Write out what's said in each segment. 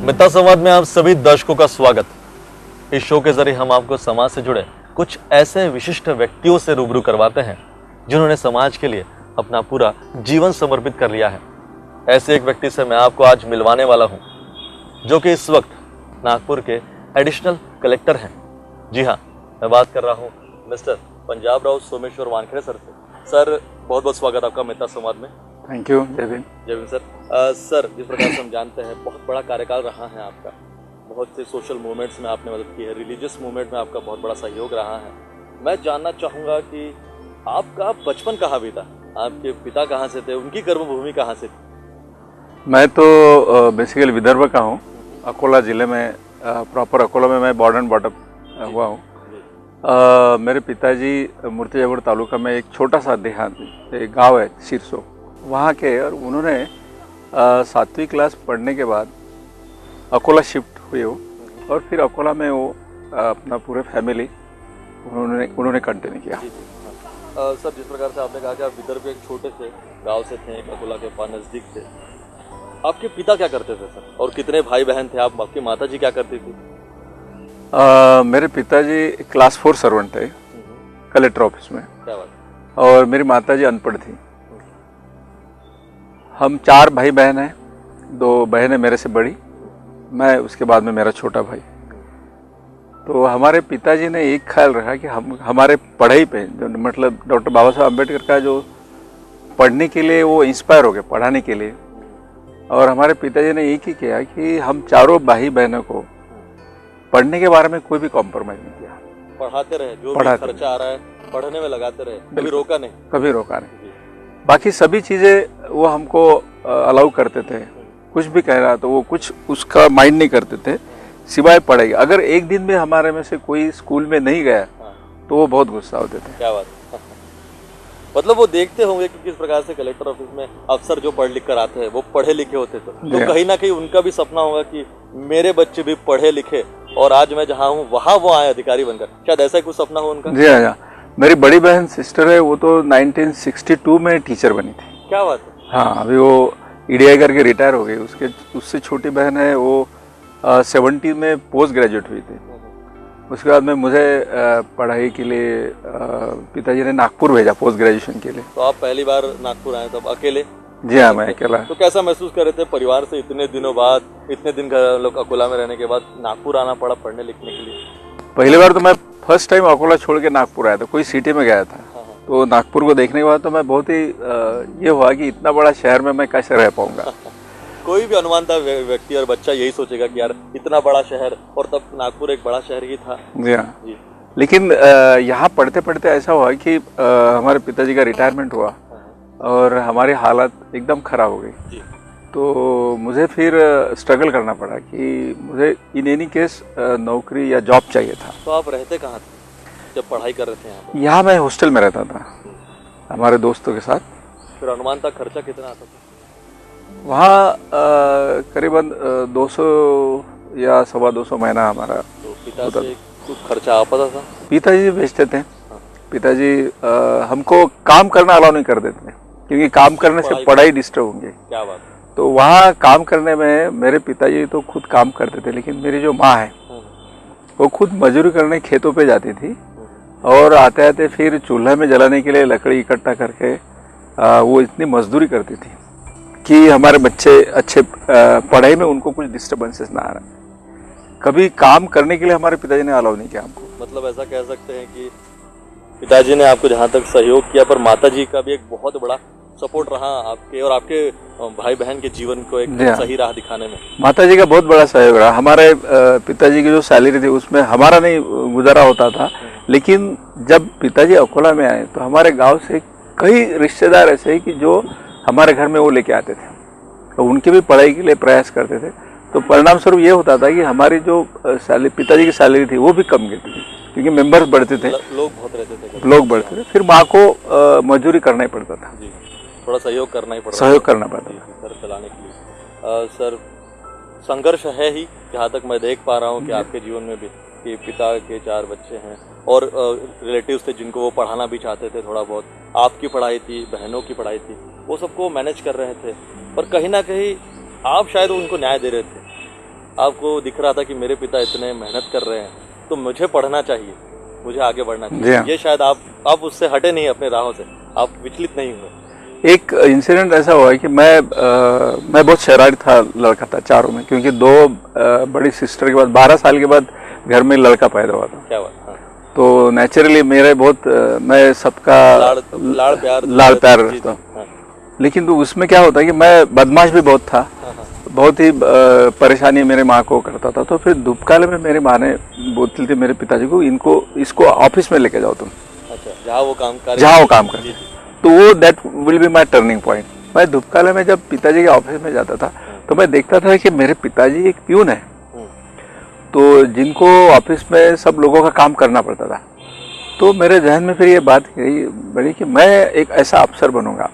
मित्ता संवाद में आप सभी दर्शकों का स्वागत। इस शो के जरिए हम आपको समाज से जुड़े कुछ ऐसे विशिष्ट व्यक्तियों से रूबरू करवाते हैं जिन्होंने समाज के लिए अपना पूरा जीवन समर्पित कर लिया है। ऐसे एक व्यक्ति से मैं आपको आज मिलवाने वाला हूं, जो कि इस वक्त नागपुर के एडिशनल कलेक्टर हैं। जी हाँ, मैं बात कर रहा हूं मिस्टर पंजाब राव सोमेश्वर वानखेड़े सर से। सर, बहुत बहुत स्वागत आपका मित्ता संवाद में। Thank you Jayveen. Jayveen sir. Sir, जिस प्रकार से हम जानते हैं बहुत बड़ा कार्यकाल रहा है आपका, बहुत से सोशल मूवमेंट्स में आपने मदद की है, रिलीजियस मूवमेंट में आपका बहुत बड़ा सहयोग रहा है। मैं जानना चाहूँगा कि आपका बचपन कहाँ बीता, आपके पिता कहाँ से थे, उनकी कर्मभूमि कहाँ से थी? मैं तो बेसिकली विदर्भ का हूँ, अकोला ज़िले में, प्रॉपर अकोला में मैं बॉर्न एंड बॉटअप हुआ हूँ। मेरे पिताजी मूर्तिजापुर तालुका में एक छोटा सा देहात एक गांव है सिरसो, वहाँ के, और उन्होंने 7वीं क्लास पढ़ने के बाद अकोला शिफ्ट हुए हो और फिर अकोला में वो अपना पूरे फैमिली उन्होंने कंटिन्यू किया। सर, जिस प्रकार से आपने कहा कि आप विदर्भ के एक छोटे से गांव से थे, अकोला के पास नज़दीक थे, आपके पिता क्या करते थे सर, और कितने भाई बहन थे आप? आपकी माता जी क्या करती थी? मेरे पिताजी क्लास 4 सर्वेंट थे कलेक्टर ऑफिस में। क्या बात? और मेरी माता जी अनपढ़ थी। हम 4 भाई बहन हैं, 2 बहनें मेरे से बड़ी, मैं उसके बाद में मेरा छोटा भाई। तो हमारे पिताजी ने एक ख्याल रखा कि हम हमारे पढ़ाई पे, जो मतलब डॉक्टर बाबा साहब अम्बेडकर का जो पढ़ने के लिए वो इंस्पायर हो गए पढ़ाने के लिए, और हमारे पिताजी ने एक ही किया कि हम चारों भाई बहनों को पढ़ने के बारे में कोई भी कॉम्प्रोमाइज़ नहीं किया। पढ़ाते रहे, जो भी खर्चा आ रहा है पढ़ने में लगाते रहे, कभी रोका नहीं? कभी रोका नहीं। बाकी सभी चीज़ें वो हमको अलाउ करते थे, कुछ भी कह रहा तो वो कुछ उसका माइंड नहीं करते थे, सिवाय पढ़ाई। अगर एक दिन भी हमारे में से कोई स्कूल में नहीं गया तो वो बहुत गुस्सा होते थे। क्या बात मतलब वो देखते होंगे कि किस प्रकार से कलेक्टर ऑफिस में अफसर जो पढ़ लिख कर आते हैं वो पढ़े लिखे होते थे, तो कहीं ना कहीं उनका भी सपना होगा कि मेरे बच्चे भी पढ़े लिखे और आज मैं जहाँ हूँ वहाँ वो आए अधिकारी बनकर। शायद ऐसा ही कुछ सपना हो उनका। जी हाँ, मेरी बड़ी बहन सिस्टर है, वो तो 1962 में टीचर बनी थी। क्या बात है? हाँ, अभी वो ईडीआई करके रिटायर हो गई। उससे छोटी बहन है, वो 70 में पोस्ट ग्रेजुएट हुई थी। उसके बाद में मुझे पढ़ाई के लिए पिताजी ने नागपुर भेजा पोस्ट ग्रेजुएशन के लिए। तो आप पहली बार नागपुर आए तब अकेले? जी हाँ, मैं अकेला। तो कैसा महसूस कर रहे थे परिवार से इतने दिनों बाद, इतने दिन लोग अकोला में रहने के बाद नागपुर आना पड़ा पढ़ने लिखने के लिए? पहली बार तो मैं फर्स्ट टाइम अकोला छोड़ के नागपुर आया था, कोई सिटी में गया था। तो नागपुर को देखने के बाद तो मैं बहुत ही ये हुआ कि इतना बड़ा शहर में मैं कैसे रह पाऊंगा। कोई भी अनुमानता व्यक्ति और बच्चा यही सोचेगा कि यार इतना बड़ा शहर, और तब नागपुर एक बड़ा शहर ही था। जी हाँ, लेकिन यहाँ पढ़ते पढ़ते ऐसा हुआ कि हमारे पिताजी का रिटायरमेंट हुआ और हमारी हालत एकदम खराब हो गई। तो मुझे फिर स्ट्रगल करना पड़ा कि मुझे इन एनी केस नौकरी या जॉब चाहिए था। तो आप रहते कहाँ थे जब पढ़ाई कर रहे थे? यहाँ मैं हॉस्टल में रहता था हमारे दोस्तों के साथ। फिर अनुमानता खर्चा कितना आता था वहाँ? करीबन 200 या 225 महीना हमारा। तो पिता से कुछ खर्चा आ पाता था? पिताजी भेजते थे। पिताजी हमको काम करना अलाउ नहीं कर देते, क्योंकि काम करने से पढ़ाई डिस्टर्ब होंगे। क्या बात? तो वहाँ काम करने में मेरे पिताजी तो खुद काम करते थे, लेकिन मेरी जो माँ है वो खुद मजदूरी करने खेतों पे जाती थी, और आते आते फिर चूल्हा में जलाने के लिए लकड़ी इकट्ठा करके वो इतनी मजदूरी करती थी कि हमारे बच्चे अच्छे पढ़ाई में उनको कुछ डिस्टर्बेंसेस ना आ रहा। कभी काम करने के लिए हमारे पिताजी ने अलाउ नहीं किया हमको। मतलब ऐसा कह सकते हैं कि पिताजी ने आपको जहाँ तक सहयोग किया, पर माताजी का भी एक बहुत बड़ा सपोर्ट रहा आपके और आपके भाई बहन के जीवन को एक सही राह दिखाने में। माताजी का बहुत बड़ा सहयोग रहा। हमारे पिताजी की जो सैलरी थी उसमें हमारा नहीं गुजारा होता था, लेकिन जब पिताजी अकोला में आए तो हमारे गांव से कई रिश्तेदार ऐसे ही कि जो हमारे घर में वो लेके आते थे, तो उनकी भी पढ़ाई के लिए प्रयास करते थे। तो परिणाम स्वरूप ये होता था कि हमारी जो पिताजी की सैलरी थी वो भी कम गिरती थी, क्योंकि मेंबर्स बढ़ते थे, लोग बहुत रहते थे, लोग बढ़ते थे। फिर माँ को मजदूरी करना ही पड़ता था, थोड़ा सहयोग करना ही पड़ता, सहयोग करना पड़ता था घर चलाने के लिए। सर, संघर्ष है ही, जहाँ तक मैं देख पा रहा हूँ कि आपके जीवन में भी, कि पिता के 4 बच्चे हैं और रिलेटिव्स थे जिनको वो पढ़ाना भी चाहते थे थोड़ा बहुत, आपकी पढ़ाई थी, बहनों की पढ़ाई थी, वो सबको मैनेज कर रहे थे, पर कहीं ना कहीं आप शायद उनको न्याय दे रहे थे। आपको दिख रहा था कि मेरे पिता इतने मेहनत कर रहे हैं तो मुझे पढ़ना चाहिए, मुझे आगे बढ़ना जी चाहिए। हाँ। ये शायद आप उससे हटे नहीं अपने राहों से, आप विचलित नहीं हुए। एक इंसिडेंट ऐसा हुआ है कि मैं बहुत शरारती था लड़का था चारों में, क्योंकि दो बड़ी सिस्टर के बाद 12 साल के बाद घर में लड़का पैदा हुआ था। क्या बात। हाँ। तो नेचुरली मेरे बहुत मैं सबका लाड़ प्यार रहता हूँ। हाँ। लेकिन तो उसमें क्या होता है कि मैं बदमाश भी बहुत था, हाँ, हाँ। बहुत ही परेशानी मेरे माँ को करता था। तो फिर धूपकाले में मेरी माँ ने बोलती थी मेरे पिताजी को, इसको ऑफिस में लेके जाओ तुम, अच्छा, जहाँ वो काम कर तो वो that will be my turning point. मैं धूपकाले में जब पिताजी के ऑफिस में जाता था तो मैं देखता था कि मेरे पिताजी एक प्यून है, तो जिनको ऑफिस में सब लोगों का काम करना पड़ता था। तो मेरे जहन में फिर ये बात बड़ी कि मैं एक ऐसा अफसर बनूंगा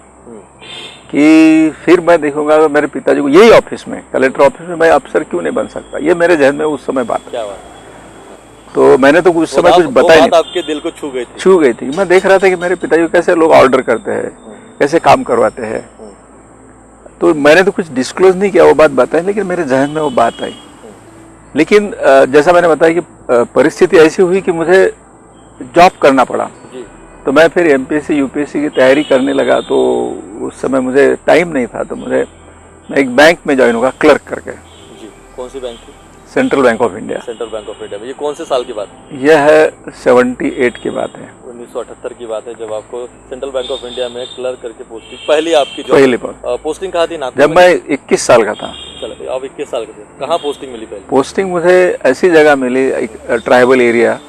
कि फिर मैं देखूंगा कि मेरे पिताजी को यही ऑफिस में, कलेक्टर ऑफिस में, मैं अफसर क्यों नहीं बन सकता। ये मेरे जहन में उस समय बात। क्या बात। तो मैंने तो उस समय कुछ बताया नहीं। आपके दिल को छू गई थी। मैं देख रहा था कि मेरे पिताजी को कैसे लोग ऑर्डर करते हैं, कैसे काम करवाते हैं। तो मैंने तो कुछ डिस्क्लोज नहीं किया, वो बात बताई, लेकिन मेरे जहन में वो बात आई। लेकिन जैसा मैंने बताया कि परिस्थिति ऐसी हुई कि मुझे जॉब करना पड़ा। तो मैं फिर एमपीएससी यूपीएससी की तैयारी करने लगा। तो उस समय मुझे टाइम नहीं था, तो मैं एक बैंक में ज्वाइन हुआ क्लर्क करके। जी। कौन सी बैंक थी? Central bank of India. Central bank of India में। ये कौन से साल की बात है? यह है 78 की बात है, 1978 की बात है, जब आपको सेंट्रल बैंक ऑफ इंडिया में क्लर्क करके पोस्टिंग, पहली आपकी जो पहली पोस्टिंग कहाँ थी? जब मैं 21 साल का था। चलो, आप 21 साल के थे, कहाँ पोस्टिंग मिली पहले? पोस्टिंग मुझे ऐसी जगह मिली, एक ट्राइबल एरिया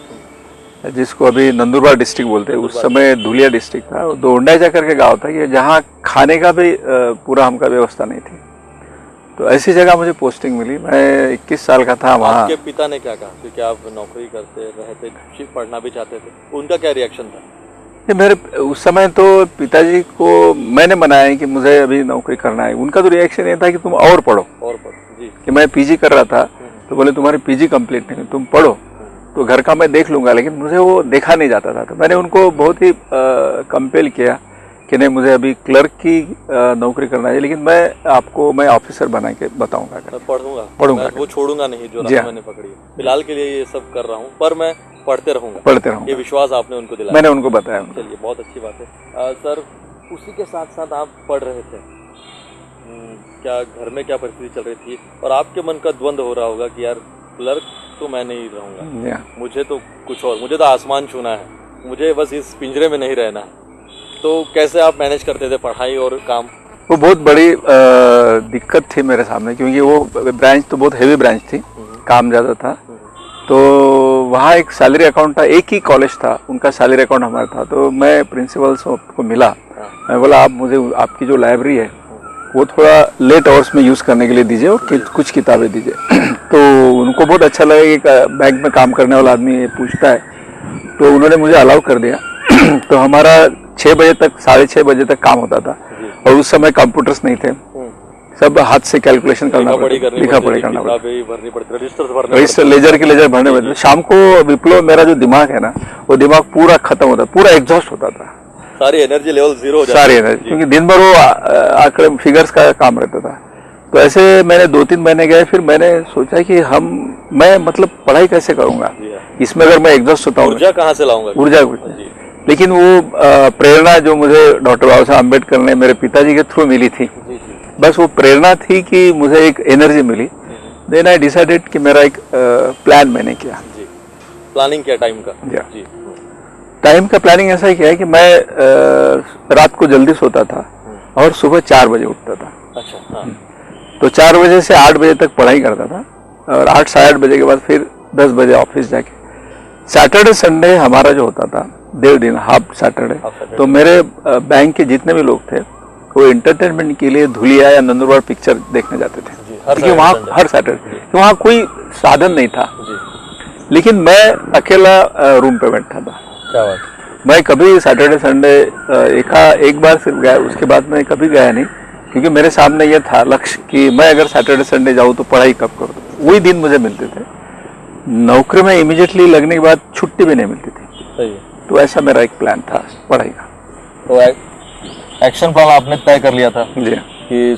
जिसको अभी नंदुरबार डिस्ट्रिक्ट बोलते हैं, उस समय धुलिया डिस्ट्रिक्ट था। दोंडाजा करके गांव था कि जहाँ खाने का भी पूरा हमका व्यवस्था नहीं थी। तो ऐसी जगह मुझे पोस्टिंग मिली। मैं 21 साल का था वहाँ। आपके पिता ने क्या कहा? क्योंकि आप नौकरी करते रहते, पढ़ना भी चाहते थे, उनका क्या रिएक्शन था? मेरे उस समय तो पिताजी को मैंने मनाया कि मुझे अभी नौकरी करना है। उनका तो रिएक्शन ये था कि तुम और पढ़ो। जी। कि मैं पीजी कर रहा था, तो बोले तुम्हारी पीजी कंप्लीट नहीं, तुम पढ़ो, तो घर का मैं देख लूंगा। लेकिन मुझे वो देखा नहीं जाता था। तो मैंने उनको बहुत ही कंपेल किया कि नहीं, मुझे अभी क्लर्क की नौकरी करना है, लेकिन मैं ऑफिसर बना के बताऊंगा, पढ़ूंगा, वो छोड़ूंगा नहीं जो राह मैंने पकड़ी। फिलहाल के लिए ये सब कर रहा हूँ, पर मैं पढ़ते रहूंगा। ये विश्वास आपने उनको दिलाया। मैंने उनको बताया। चलिए, बहुत अच्छी बात है। सर, उसी के साथ साथ आप पढ़ रहे थे, क्या घर में क्या परिस्थिति चल रही थी, और आपके मन का द्वंद हो रहा होगा कि यार क्लर्क तो मैं नहीं रहूंगा, मुझे तो कुछ और, मुझे तो आसमान छूना है, मुझे बस इस पिंजरे में नहीं रहना। तो कैसे आप मैनेज करते थे पढ़ाई और काम? वो बहुत बड़ी दिक्कत थी मेरे सामने, क्योंकि वो ब्रांच तो बहुत हेवी ब्रांच थी, काम ज़्यादा था। तो वहाँ एक सैलरी अकाउंट था, एक ही कॉलेज था, उनका सैलरी अकाउंट हमारा था। तो मैं प्रिंसिपल को मिला, मैं बोला आप मुझे आपकी जो लाइब्रेरी है वो थोड़ा लेट आवर्स में यूज़ करने के लिए दीजिए और कुछ किताबें दीजिए। तो उनको बहुत अच्छा लगा कि बैंक में काम करने वाला आदमी ये पूछता है, तो उन्होंने मुझे अलाउ कर दिया। तो हमारा 6 बजे तक, 6:30 बजे तक काम होता था, और उस समय कंप्यूटर्स नहीं थे, सब हाथ से कैलकुलेशन करना पड़ता, लिखा पड़ी करना पड़ता, रजिस्टर लेजर भरने पड़ते। शाम को विप्लव, मेरा जो दिमाग है ना, वो दिमाग पूरा खत्म होता, पूरा एग्जॉस्ट होता था, सारी एनर्जी लेवल जीरो हो जाती, सारी एनर्जी, क्योंकि दिन भर वो आंकड़े फिगर्स का काम रहता था। तो ऐसे मैंने 2-3 महीने गए। फिर मैंने सोचा कि मैं मतलब पढ़ाई कैसे करूंगा इसमें, अगर मैं एग्जॉस्ट होता हूँ, ऊर्जा कहाँ से लाऊंगा? ऊर्जा कुछ नहीं। लेकिन वो प्रेरणा जो मुझे डॉक्टर बाबा साहब अम्बेडकर ने मेरे पिताजी के थ्रू मिली थी, बस वो प्रेरणा थी कि मुझे एक एनर्जी मिली। देन आई डिसाइडेड कि मेरा एक प्लान मैंने किया। प्लानिंग किया टाइम का? जी। टाइम का प्लानिंग ऐसा ही किया है कि मैं रात को जल्दी सोता था और सुबह 4 बजे उठता था। अच्छा। हाँ। तो 4 बजे से 8 बजे तक पढ़ाई करता था, और 8 साढ़े 8 बजे के बाद फिर 10 बजे ऑफिस जाके। सैटरडे संडे हमारा जो होता था 1.5 दिन, हाफ सैटरडे, तो मेरे बैंक के जितने भी लोग थे वो एंटरटेनमेंट के लिए धुलिया या नंदुरबार पिक्चर देखने जाते थे, क्योंकि वहाँ हर सैटरडे वहाँ कोई साधन नहीं था। लेकिन मैं अकेला रूम पे बैठा था। क्या बात? मैं कभी सैटरडे संडे एक बार सिर्फ गया, उसके बाद मैं कभी गया नहीं, क्योंकि मेरे सामने ये था लक्ष्य कि मैं अगर सैटरडे संडे जाऊँ तो पढ़ाई कब करूँ। वही दिन मुझे मिलते थे। नौकरी में इमीडिएटली लगने के बाद छुट्टी भी नहीं मिलती थी। सही है। तो ऐसा मेरा एक प्लान था पढ़ाई का। तो एक्शन प्लान आपने तय कर लिया था जी, कि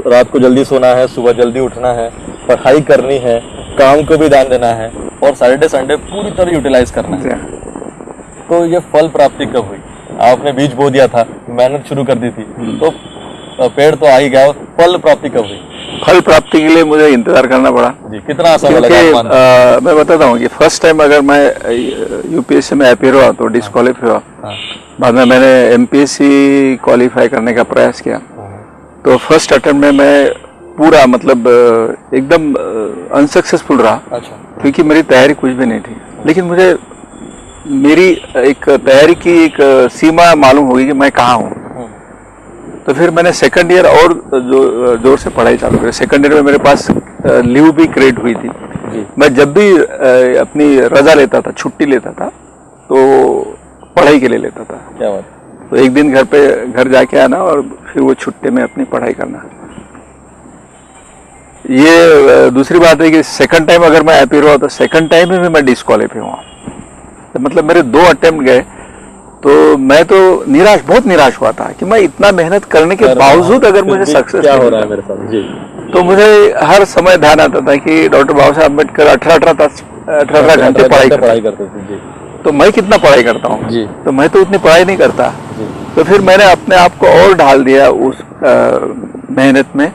रात को जल्दी सोना है, सुबह जल्दी उठना है, पढ़ाई करनी है, काम को भी ध्यान देना है और सैटरडे संडे पूरी तरह यूटिलाइज करना है। तो ये फल प्राप्ति कब हुई? आपने बीज बो दिया था, मेहनत शुरू कर दी थी, तो पेड़ तो आ ही गया, फल प्राप्ति कब हुई? फल प्राप्ति के लिए मुझे इंतजार करना पड़ा जी, कितना समय लगा? क्योंकि मैं बताता हूँ कि फर्स्ट टाइम अगर मैं यूपीएससी में अपीयर हुआ तो डिस्क्वालीफाई हुआ। बाद में मैंने एमपीएससी क्वालिफाई करने का प्रयास किया, तो फर्स्ट अटेम्प्ट में मैं पूरा मतलब एकदम अनसक्सेसफुल रहा। अच्छा। क्योंकि मेरी तैयारी कुछ भी नहीं थी, लेकिन मुझे मेरी एक तैयारी की एक सीमा मालूम होगी कि मैं कहाँ हूँ। तो फिर मैंने सेकंड ईयर और जोर से पढ़ाई चालू की। सेकंड ईयर में मेरे पास लीव भी क्रिएट हुई थी। मैं जब भी अपनी रजा लेता था, छुट्टी लेता था, तो पढ़ाई के लिए लेता था। क्या बात? तो एक दिन घर जाके आना और फिर वो छुट्टी में अपनी पढ़ाई करना। ये दूसरी बात है कि सेकंड टाइम अगर मैं अपीयर हुआ तो सेकंड टाइम में भी मैं डिस्क्वालीफाई हुआ। तो मतलब मेरे 2 अटेम्प्ट गए, तो मैं तो बहुत निराश हुआ था कि मैं इतना मेहनत करने के बावजूद अगर मुझे सक्सेस क्या हो रहा है मेरे साथ। जी। तो मुझे हर समय ध्यान आता था कि डॉक्टर बाबा साहब अम्बेडकर 18 घंटे पढ़ाई करते थे। जी। तो मैं कितना पढ़ाई करता हूँ? जी। तो मैं तो उतनी पढ़ाई नहीं करता। जी। तो फिर मैंने अपने आप को और ढाल दिया उस मेहनत में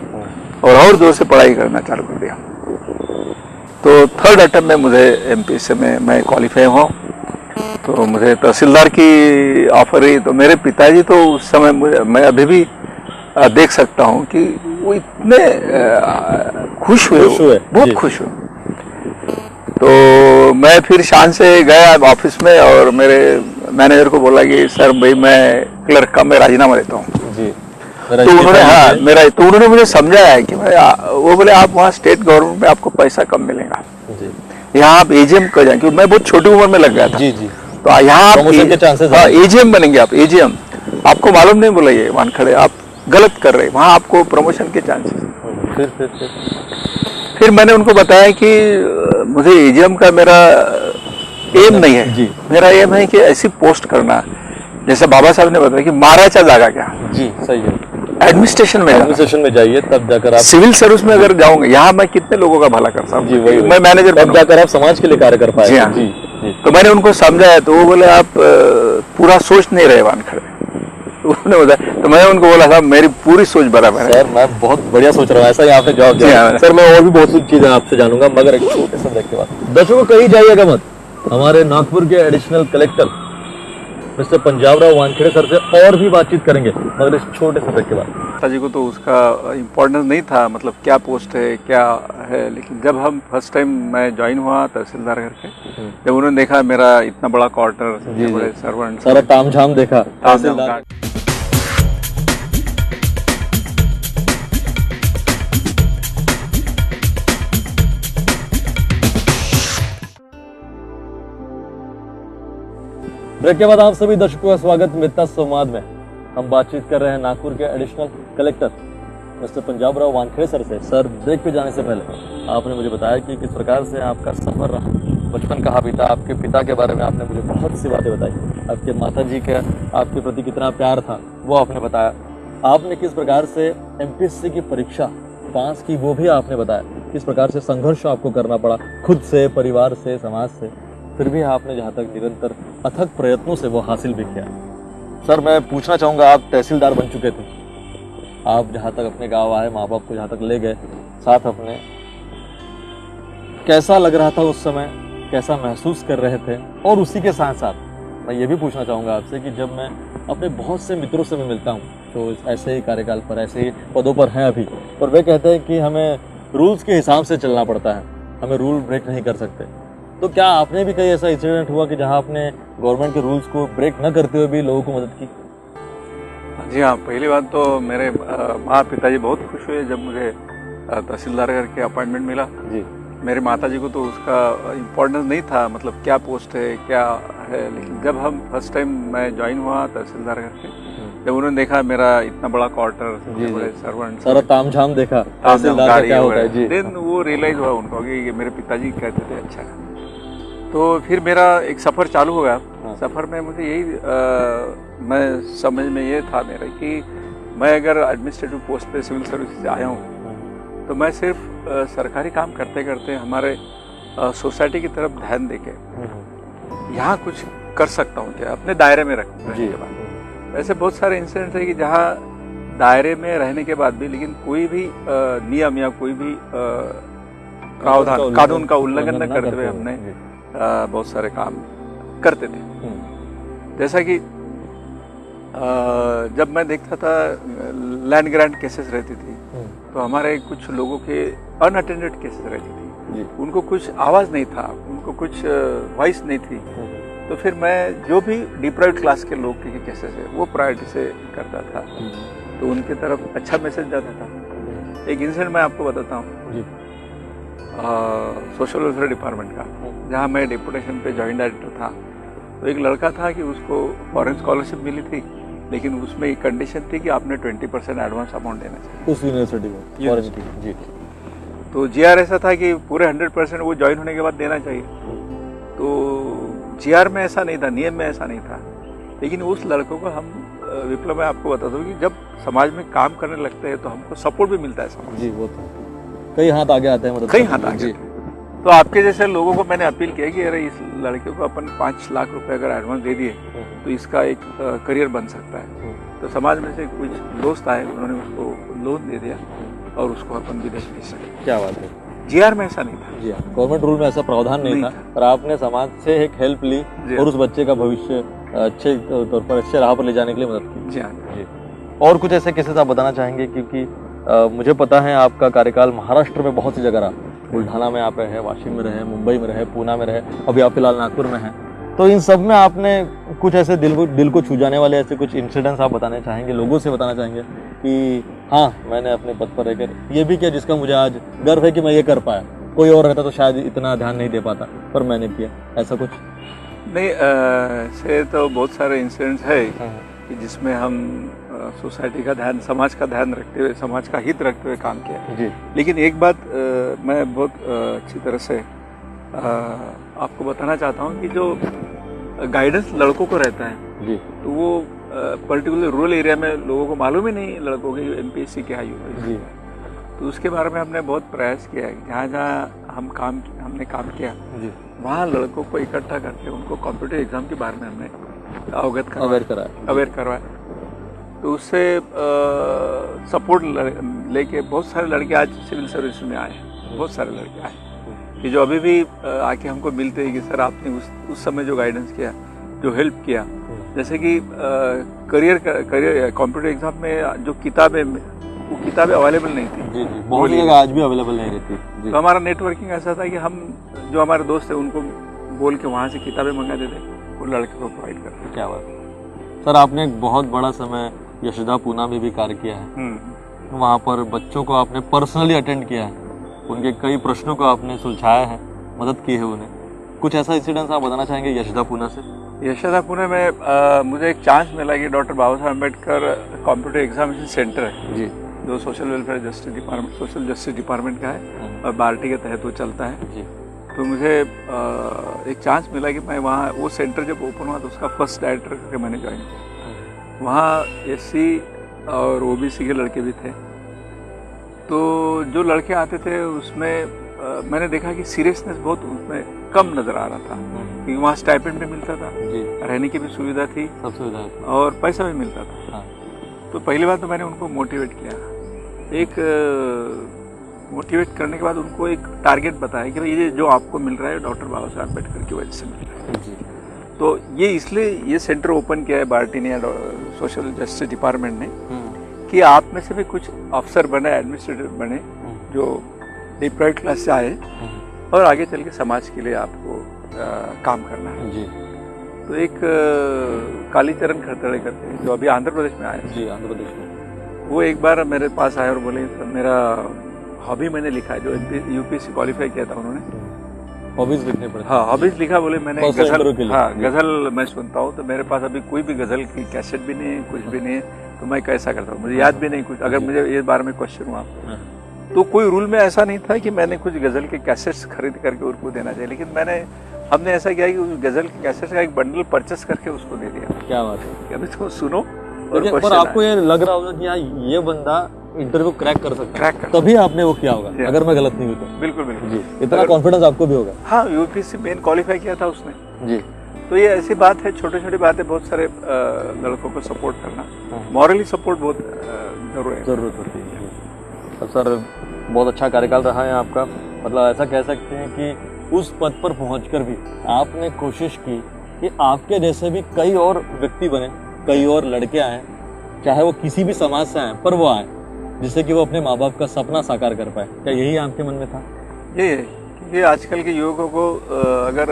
और जोर से पढ़ाई करना चालू कर दिया। तो थर्ड अटेम्प्ट में मुझे एमपीएससी में मैं क्वालिफाई हुआ। तो मुझे तहसीलदार की ऑफर हुई। तो मेरे पिताजी तो उस समय मैं अभी भी देख सकता हूँ कि वो इतने खुश हुए, बहुत खुश हुए। तो मैं फिर शान से गया ऑफिस में और मेरे मैनेजर को बोला कि सर भाई मैं क्लर्क का मैं राजीनामा देता हूँ। जी। तो उन्होंने मुझे समझाया है कि वो बोले आप वहाँ स्टेट गवर्नमेंट में आपको पैसा कम मिलेगा, यहाँ आप एजीएम कर जाए। क्योंकि मैं बहुत छोटी उम्र में लग गया था। जी जी। तो यहाँ आप एजीएम बनेंगे, आप एजीएम, आपको मालूम नहीं बोला ये वानखड़े आप गलत कर रहे, वहाँ आपको प्रमोशन के चांसेस। फिर मैंने उनको बताया कि मुझे एजीएम का मेरा एम नहीं है जी। मेरा एम है कि ऐसी पोस्ट करना जैसे बाबा साहब ने बताया कि महाराजा जागा क्या। जी सही है। एडमिनिस्ट्रेशन में जाइए, तब जाकर आप सिविल सर्विस में अगर जाऊंगा, यहाँ मैं कितने लोगों का भला कर सकता हूँ। मैं मैनेजर तब जाकर आप समाज के लिए कार्य कर पाए। जी हाँ। तो मैंने उनको समझाया, तो वो बोले आप पूरा सोच नहीं रहे वानखड़े। उन्होंने बताया, तो मैंने उनको बोला साहब मेरी पूरी सोच बराबर है। सर मैं बहुत बढ़िया सोच रहा हूँ, ऐसा ही आपने जवाब दिया। सर मैं और भी बहुत सी चीजें आपसे जानूंगा, मगर एक छोटे से ब्रेक के बाद। दर्शकों कहीं जाइएगा मत, हमारे नागपुर के additional collector mister Panjabrao Wankhede sir से और भी बातचीत करेंगे, मगर इस छोटे से ब्रेक के बाद। पिताजी को तो उसका इम्पोर्टेंस नहीं था, मतलब क्या पोस्ट है क्या है, लेकिन जब हम फर्स्ट टाइम मैं ज्वाइन हुआ तहसीलदार करके, जब उन्होंने देखा मेरा इतना बड़ा क्वार्टर, बड़े सर्वेंट, सारा तामझाम देखा तहसीलदार। ब्रेक के बाद आप सभी दर्शकों का स्वागत मित्रता संवाद में। हम बातचीत कर रहे हैं नागपुर के additional collector mister Panjabrao Wankhede sir से। सर ब्रेक पे जाने से पहले आपने मुझे बताया कि किस प्रकार से आपका सफर रहा, बचपन कहाँ बीता, आपके पिता के बारे में आपने मुझे बहुत सी बातें बताई, आपके माता जी का आपके प्रति कितना प्यार था वो आपने बताया, आपने किस प्रकार से एमपीएससी की परीक्षा पास की वो भी आपने बताया, किस प्रकार से संघर्ष आपको करना पड़ा खुद से, परिवार से, समाज से, फिर भी आपने जहाँ तक निरंतर अथक प्रयत्नों से वो हासिल भी किया। सर मैं पूछना चाहूँगा, आप तहसीलदार बन चुके थे, आप जहाँ तक अपने गांव आए, माँ बाप को जहाँ तक ले गए साथ अपने, कैसा लग रहा था उस समय, कैसा महसूस कर रहे थे? और उसी के साथ साथ मैं ये भी पूछना चाहूँगा आपसे कि जब मैं अपने बहुत से मित्रों से मैं मिलता हूँ जो ऐसे ही कार्यकाल पर, ऐसे ही पदों पर हैं अभी, और वे कहते हैं कि हमें रूल्स के हिसाब से चलना पड़ता है, हमें रूल ब्रेक नहीं कर सकते। तो क्या आपने भी कहीं ऐसा इंसिडेंट हुआ कि जहां आपने गवर्नमेंट के रूल्स को ब्रेक न करते हुए भी लोगों को मदद की? जी हाँ, पहली बात तो मेरे माँ पिताजी बहुत खुश हुए जब मुझे तहसीलदार करके अपॉइंटमेंट मिला। जी। मेरे माता जी को तो उसका इम्पोर्टेंस नहीं था, मतलब क्या पोस्ट है क्या है, लेकिन जब हम फर्स्ट टाइम मैं ज्वाइन हुआ तहसीलदार करके, जब उन्होंने देखा मेरा इतना बड़ा क्वार्टर, बड़े सर्वेंट, सारा तामझाम देखा तहसीलदार का क्या होता है जी, देन वो रियलाइज हुआ उनको कि मेरे पिताजी कहते थे अच्छा। तो फिर मेरा एक सफ़र चालू हो गया। सफ़र में मुझे यही मैं समझ में ये था मेरा कि मैं अगर एडमिनिस्ट्रेटिव पोस्ट पे सिविल सर्विस से आया हूँ तो मैं सिर्फ सरकारी काम करते करते हमारे सोसाइटी की तरफ ध्यान देके यहाँ कुछ कर सकता हूँ क्या, अपने दायरे में रहने के बाद। ऐसे बहुत सारे इंसिडेंट है कि जहाँ दायरे में रहने के बाद भी लेकिन कोई भी नियम या कोई भी प्रावधान कानून का उल्लंघन न करते हुए हमने बहुत सारे काम करते थे। जैसा कि जब मैं देखता था लैंड ग्रांट केसेस रहती थी तो हमारे कुछ लोगों के अनअटेंडेड केसेस रहती थी, उनको कुछ आवाज़ नहीं था, उनको कुछ वॉइस नहीं थी। तो फिर मैं जो भी डिप्राइव्ड क्लास के लोग के केसेस है वो प्रायोरिटी से करता था, तो उनके तरफ अच्छा मैसेज जाता था। एक इंसिडेंट मैं आपको बताता हूँ सोशल वेलफेयर डिपार्टमेंट का, जहाँ मैं डिप्यूटेशन पे जॉइंट डायरेक्टर था। तो एक लड़का था कि उसको फॉरेन स्कॉलरशिप मिली थी, लेकिन उसमें एक कंडीशन थी कि आपने 20% एडवांस अमाउंट देना चाहिए उस यूनिवर्सिटी में फॉरेन की। जी। तो जीआर ऐसा था कि पूरे 100% वो ज्वाइन होने के बाद देना चाहिए। तो जीआर में ऐसा नहीं था, नियम में ऐसा नहीं था, लेकिन उस लड़कों को हम विप्लव, मैं आपको बता दूं कि जब समाज में काम करने लगते हैं तो हमको सपोर्ट भी मिलता है समाज। जी, वो तो कई हाथ आगे आते हैं, मतलब कई हाथ आगे। तो आपके जैसे लोगों को मैंने अपील किया कि अरे इस लड़के को अपन 5 लाख रुपए अगर एडवांस दे दिए तो इसका एक करियर बन सकता है। तो समाज में से कुछ दोस्त आए, उन्होंने उसको लोन दे दिया और उसको अपन विदेश भेज सके। क्या बात है। जीआर में ऐसा नहीं था। जी हाँ, गवर्नमेंट रूल में ऐसा प्रावधान नहीं था, पर आपने समाज से एक हेल्प ली और उस बच्चे का भविष्य अच्छे तौर पर, अच्छे राह पर ले जाने के लिए मदद की। जी हाँ। और कुछ ऐसे केसेस आप बताना चाहेंगे, क्योंकि मुझे पता है आपका कार्यकाल महाराष्ट्र में बहुत सी जगह रहा, बुल्ढाना में आप रहे, वाशिम में रहे, मुंबई में रहे, पूना में रहे, अभी आप फिलहाल नागपुर में हैं। तो इन सब में आपने कुछ ऐसे दिल को छू जाने वाले ऐसे कुछ इंसिडेंट्स आप बताना चाहेंगे, लोगों से बताना चाहेंगे कि हाँ मैंने अपने पद पर रहकर ये भी किया जिसका मुझे आज गर्व है कि मैं ये कर पाया, कोई और रहता तो शायद इतना ध्यान नहीं दे पाता, पर मैंने किया, ऐसा कुछ? नहीं, ऐसे तो बहुत सारे इंसिडेंट्स है कि जिसमें हम सोसाइटी का ध्यान, समाज का ध्यान रखते हुए, समाज का हित रखते हुए काम किया जी। लेकिन एक बात मैं बहुत अच्छी तरह से आपको बताना चाहता हूँ कि जो गाइडेंस लड़कों को रहता है जी, तो वो पर्टिकुलर रूरल एरिया में लोगों को मालूम ही नहीं लड़कों के एमपीएससी क्या है, यूपीएससी। तो उसके बारे में हमने बहुत प्रयास किया है। जहाँ जहाँ हमने काम किया वहाँ लड़कों को इकट्ठा करके उनको कंप्यूटर एग्जाम के बारे में हमने अवेयर करवाया। तो उससे सपोर्ट लेके बहुत सारे लड़के आज सिविल सर्विस में आए, बहुत सारे लड़के आए कि जो अभी भी आके हमको मिलते हैं कि सर आपने उस समय जो गाइडेंस किया, जो हेल्प किया। जैसे कि करियर कंप्यूटर एग्जाम में जो किताबें, वो किताबें अवेलेबल नहीं थी जी, बहुत जगह आज भी अवेलेबल नहीं रहती जी। तो हमारा नेटवर्किंग ऐसा था कि हम जो हमारे दोस्त थे उनको बोल के वहाँ से किताबें मंगा देते, वो लड़के को प्रोवाइड करते। क्या बात सर, आपने एक बहुत बड़ा समय यशोदा पूना में भी कार्य किया है, वहाँ पर बच्चों को आपने पर्सनली अटेंड किया है, उनके कई प्रश्नों को आपने सुलझाया है, मदद की है उन्हें। कुछ ऐसा इंसिडेंस आप बताना चाहेंगे यशोदा पूना से? यशोदा पूना में मुझे एक चांस मिला कि डॉक्टर बाबा Saheb Ambedkar computer examination centre है जी, जो social welfare justice department, social justice department का है और बार्टी के तहत वो चलता है जी। तो मुझे एक चांस मिला कि मैं वहाँ, वो सेंटर जब ओपन हुआ तो उसका फर्स्ट डायरेक्टर करके मैंने ज्वाइन किया। वहाँ एससी और ओबीसी के लड़के भी थे। तो जो लड़के आते थे उसमें मैंने देखा कि सीरियसनेस बहुत उसमें कम नज़र आ रहा था, क्योंकि वहाँ स्टाइपेंड भी मिलता था जी, रहने की भी सुविधा थी, सब सुविधा थी और पैसा भी मिलता था। हाँ। तो पहली बार तो मैंने उनको मोटिवेट किया, मोटिवेट करने के बाद उनको एक टारगेट बताया कि भाई ये जो आपको मिल रहा है डॉक्टर बाबा साहब अम्बेडकर की वजह से मिल रहा है जी। तो ये इसलिए ये सेंटर ओपन किया है बार्टी ने, सोशल जस्टिस डिपार्टमेंट ने, कि आप में से भी कुछ अफसर बने, एडमिनिस्ट्रेटर बने, जो डिप्राइव्ड क्लास से आए और आगे चल के समाज के लिए आपको काम करना है जी। तो एक कालीचरण खरतड़े करते हैं जो अभी आंध्र प्रदेश में आए जी, आंध्र प्रदेश में, वो एक बार मेरे पास आए और बोले सर मेरा हॉबी मैंने लिखा है, जो यूपीएससी क्वालिफाई किया था उन्होंने, हॉबीज लिखने पड़े। हाँ, हॉबीज लिखा। बोले मैंने गजल, हाँ गजल मैं सुनता हूँ, तो मेरे पास अभी कोई भी गजल की कैसेट भी नहीं है, कुछ भी नहीं है, तो मैं कैसा करता हूँ, मुझे याद भी नहीं कुछ। अगर मुझे ये बारे में क्वेश्चन हुआ तो कोई रूल में ऐसा नहीं था कि मैंने कुछ गजल के कैसेट्स खरीद करके उनको देना चाहिए, लेकिन हमने ऐसा किया कि उस गजल के कैसेट्स का एक बंडल परचेस करके उसको दे दिया। क्या बात है, अभी तो सुनो। पर आपको ये लग रहा होगा कि यार ये बंदा इंटरव्यू क्रैक कर सकते क्रैक हैं, कर तभी आपने वो किया होगा, Yeah. अगर मैं गलत नहीं हूँ तो। बिल्कुल बिल्कुल जी, इतना कॉन्फिडेंस आपको भी होगा। हाँ, यूपीएससी मेन क्वालिफाई किया था उसने। जी। तो ये ऐसी बात है, छोटी छोटी बातें, बहुत सारे लड़कों को सपोर्ट करना, मॉरली सपोर्ट बहुत जरूरत होती है। तो सर बहुत अच्छा कार्यकाल रहा है आपका, मतलब ऐसा कह सकते हैं कि उस पद पर पहुंचकर भी आपने कोशिश की कि आपके जैसे भी कई और व्यक्ति बने, कई और लड़के आए, चाहे वो किसी भी समाज से आए, पर वो आए जिससे कि वो अपने माँ बाप का सपना साकार कर पाए। क्या यही आपके मन में था? ये है कि आजकल के युवकों को अगर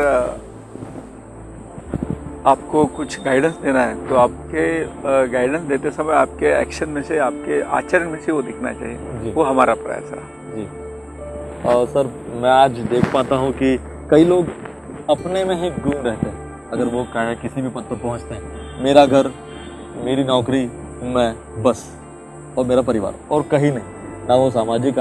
आपको कुछ गाइडेंस देना है तो आपके गाइडेंस देते समय आपके एक्शन में से, आपके आचरण में से वो दिखना चाहिए। वो हमारा प्रयास रहा जी। और सर मैं आज देख पाता हूँ कि कई लोग अपने में ही गुम रहते हैं, अगर वो कहे किसी भी पद पर पहुँचते हैं, मेरा घर, मेरी नौकरी, मैं बस, और मेरा परिवार, और कहीं नहीं। ना वो सामाजिक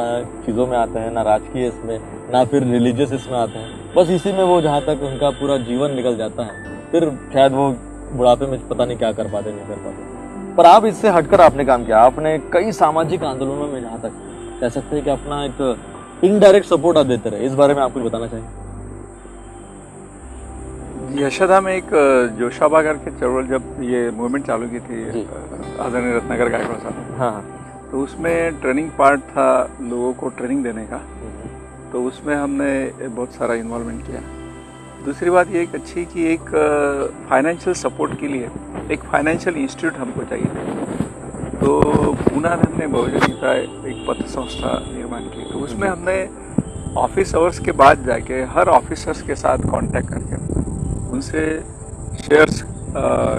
चीज़ों में आते हैं, ना राजकीय इसमें, ना फिर रिलीजियस इसमें आते हैं, बस इसी में वो जहाँ तक उनका पूरा जीवन निकल जाता है, फिर शायद वो बुढ़ापे में पता नहीं क्या कर पाते, नहीं कर पाते। पर आप इससे हटकर आपने काम किया, आपने कई सामाजिक आंदोलनों में जहाँ तक कह सकते हैं कि अपना एक इनडायरेक्ट सपोर्ट आप देते रहे, इस बारे में आप कुछ बताना चाहेंगे? यशोदा में एक जोशाबा करके चळवळ, जब ये मूवमेंट चालू की थी आदरणीय रत्नाकर गायकवाड़ साहब, हाँ, तो उसमें ट्रेनिंग पार्ट था लोगों को ट्रेनिंग देने का, तो उसमें हमने बहुत सारा इन्वॉल्वमेंट किया। दूसरी बात ये एक अच्छी कि एक फाइनेंशियल सपोर्ट के लिए एक फाइनेंशियल इंस्टीट्यूट हमको चाहिए, तो पूना में हमने बहुजन हिता एक पत्र संस्था निर्माण की, तो उसमें हमने ऑफिस आवर्स के बाद जाके हर ऑफिसर्स के साथ कांटेक्ट करके उनसे शेयर्स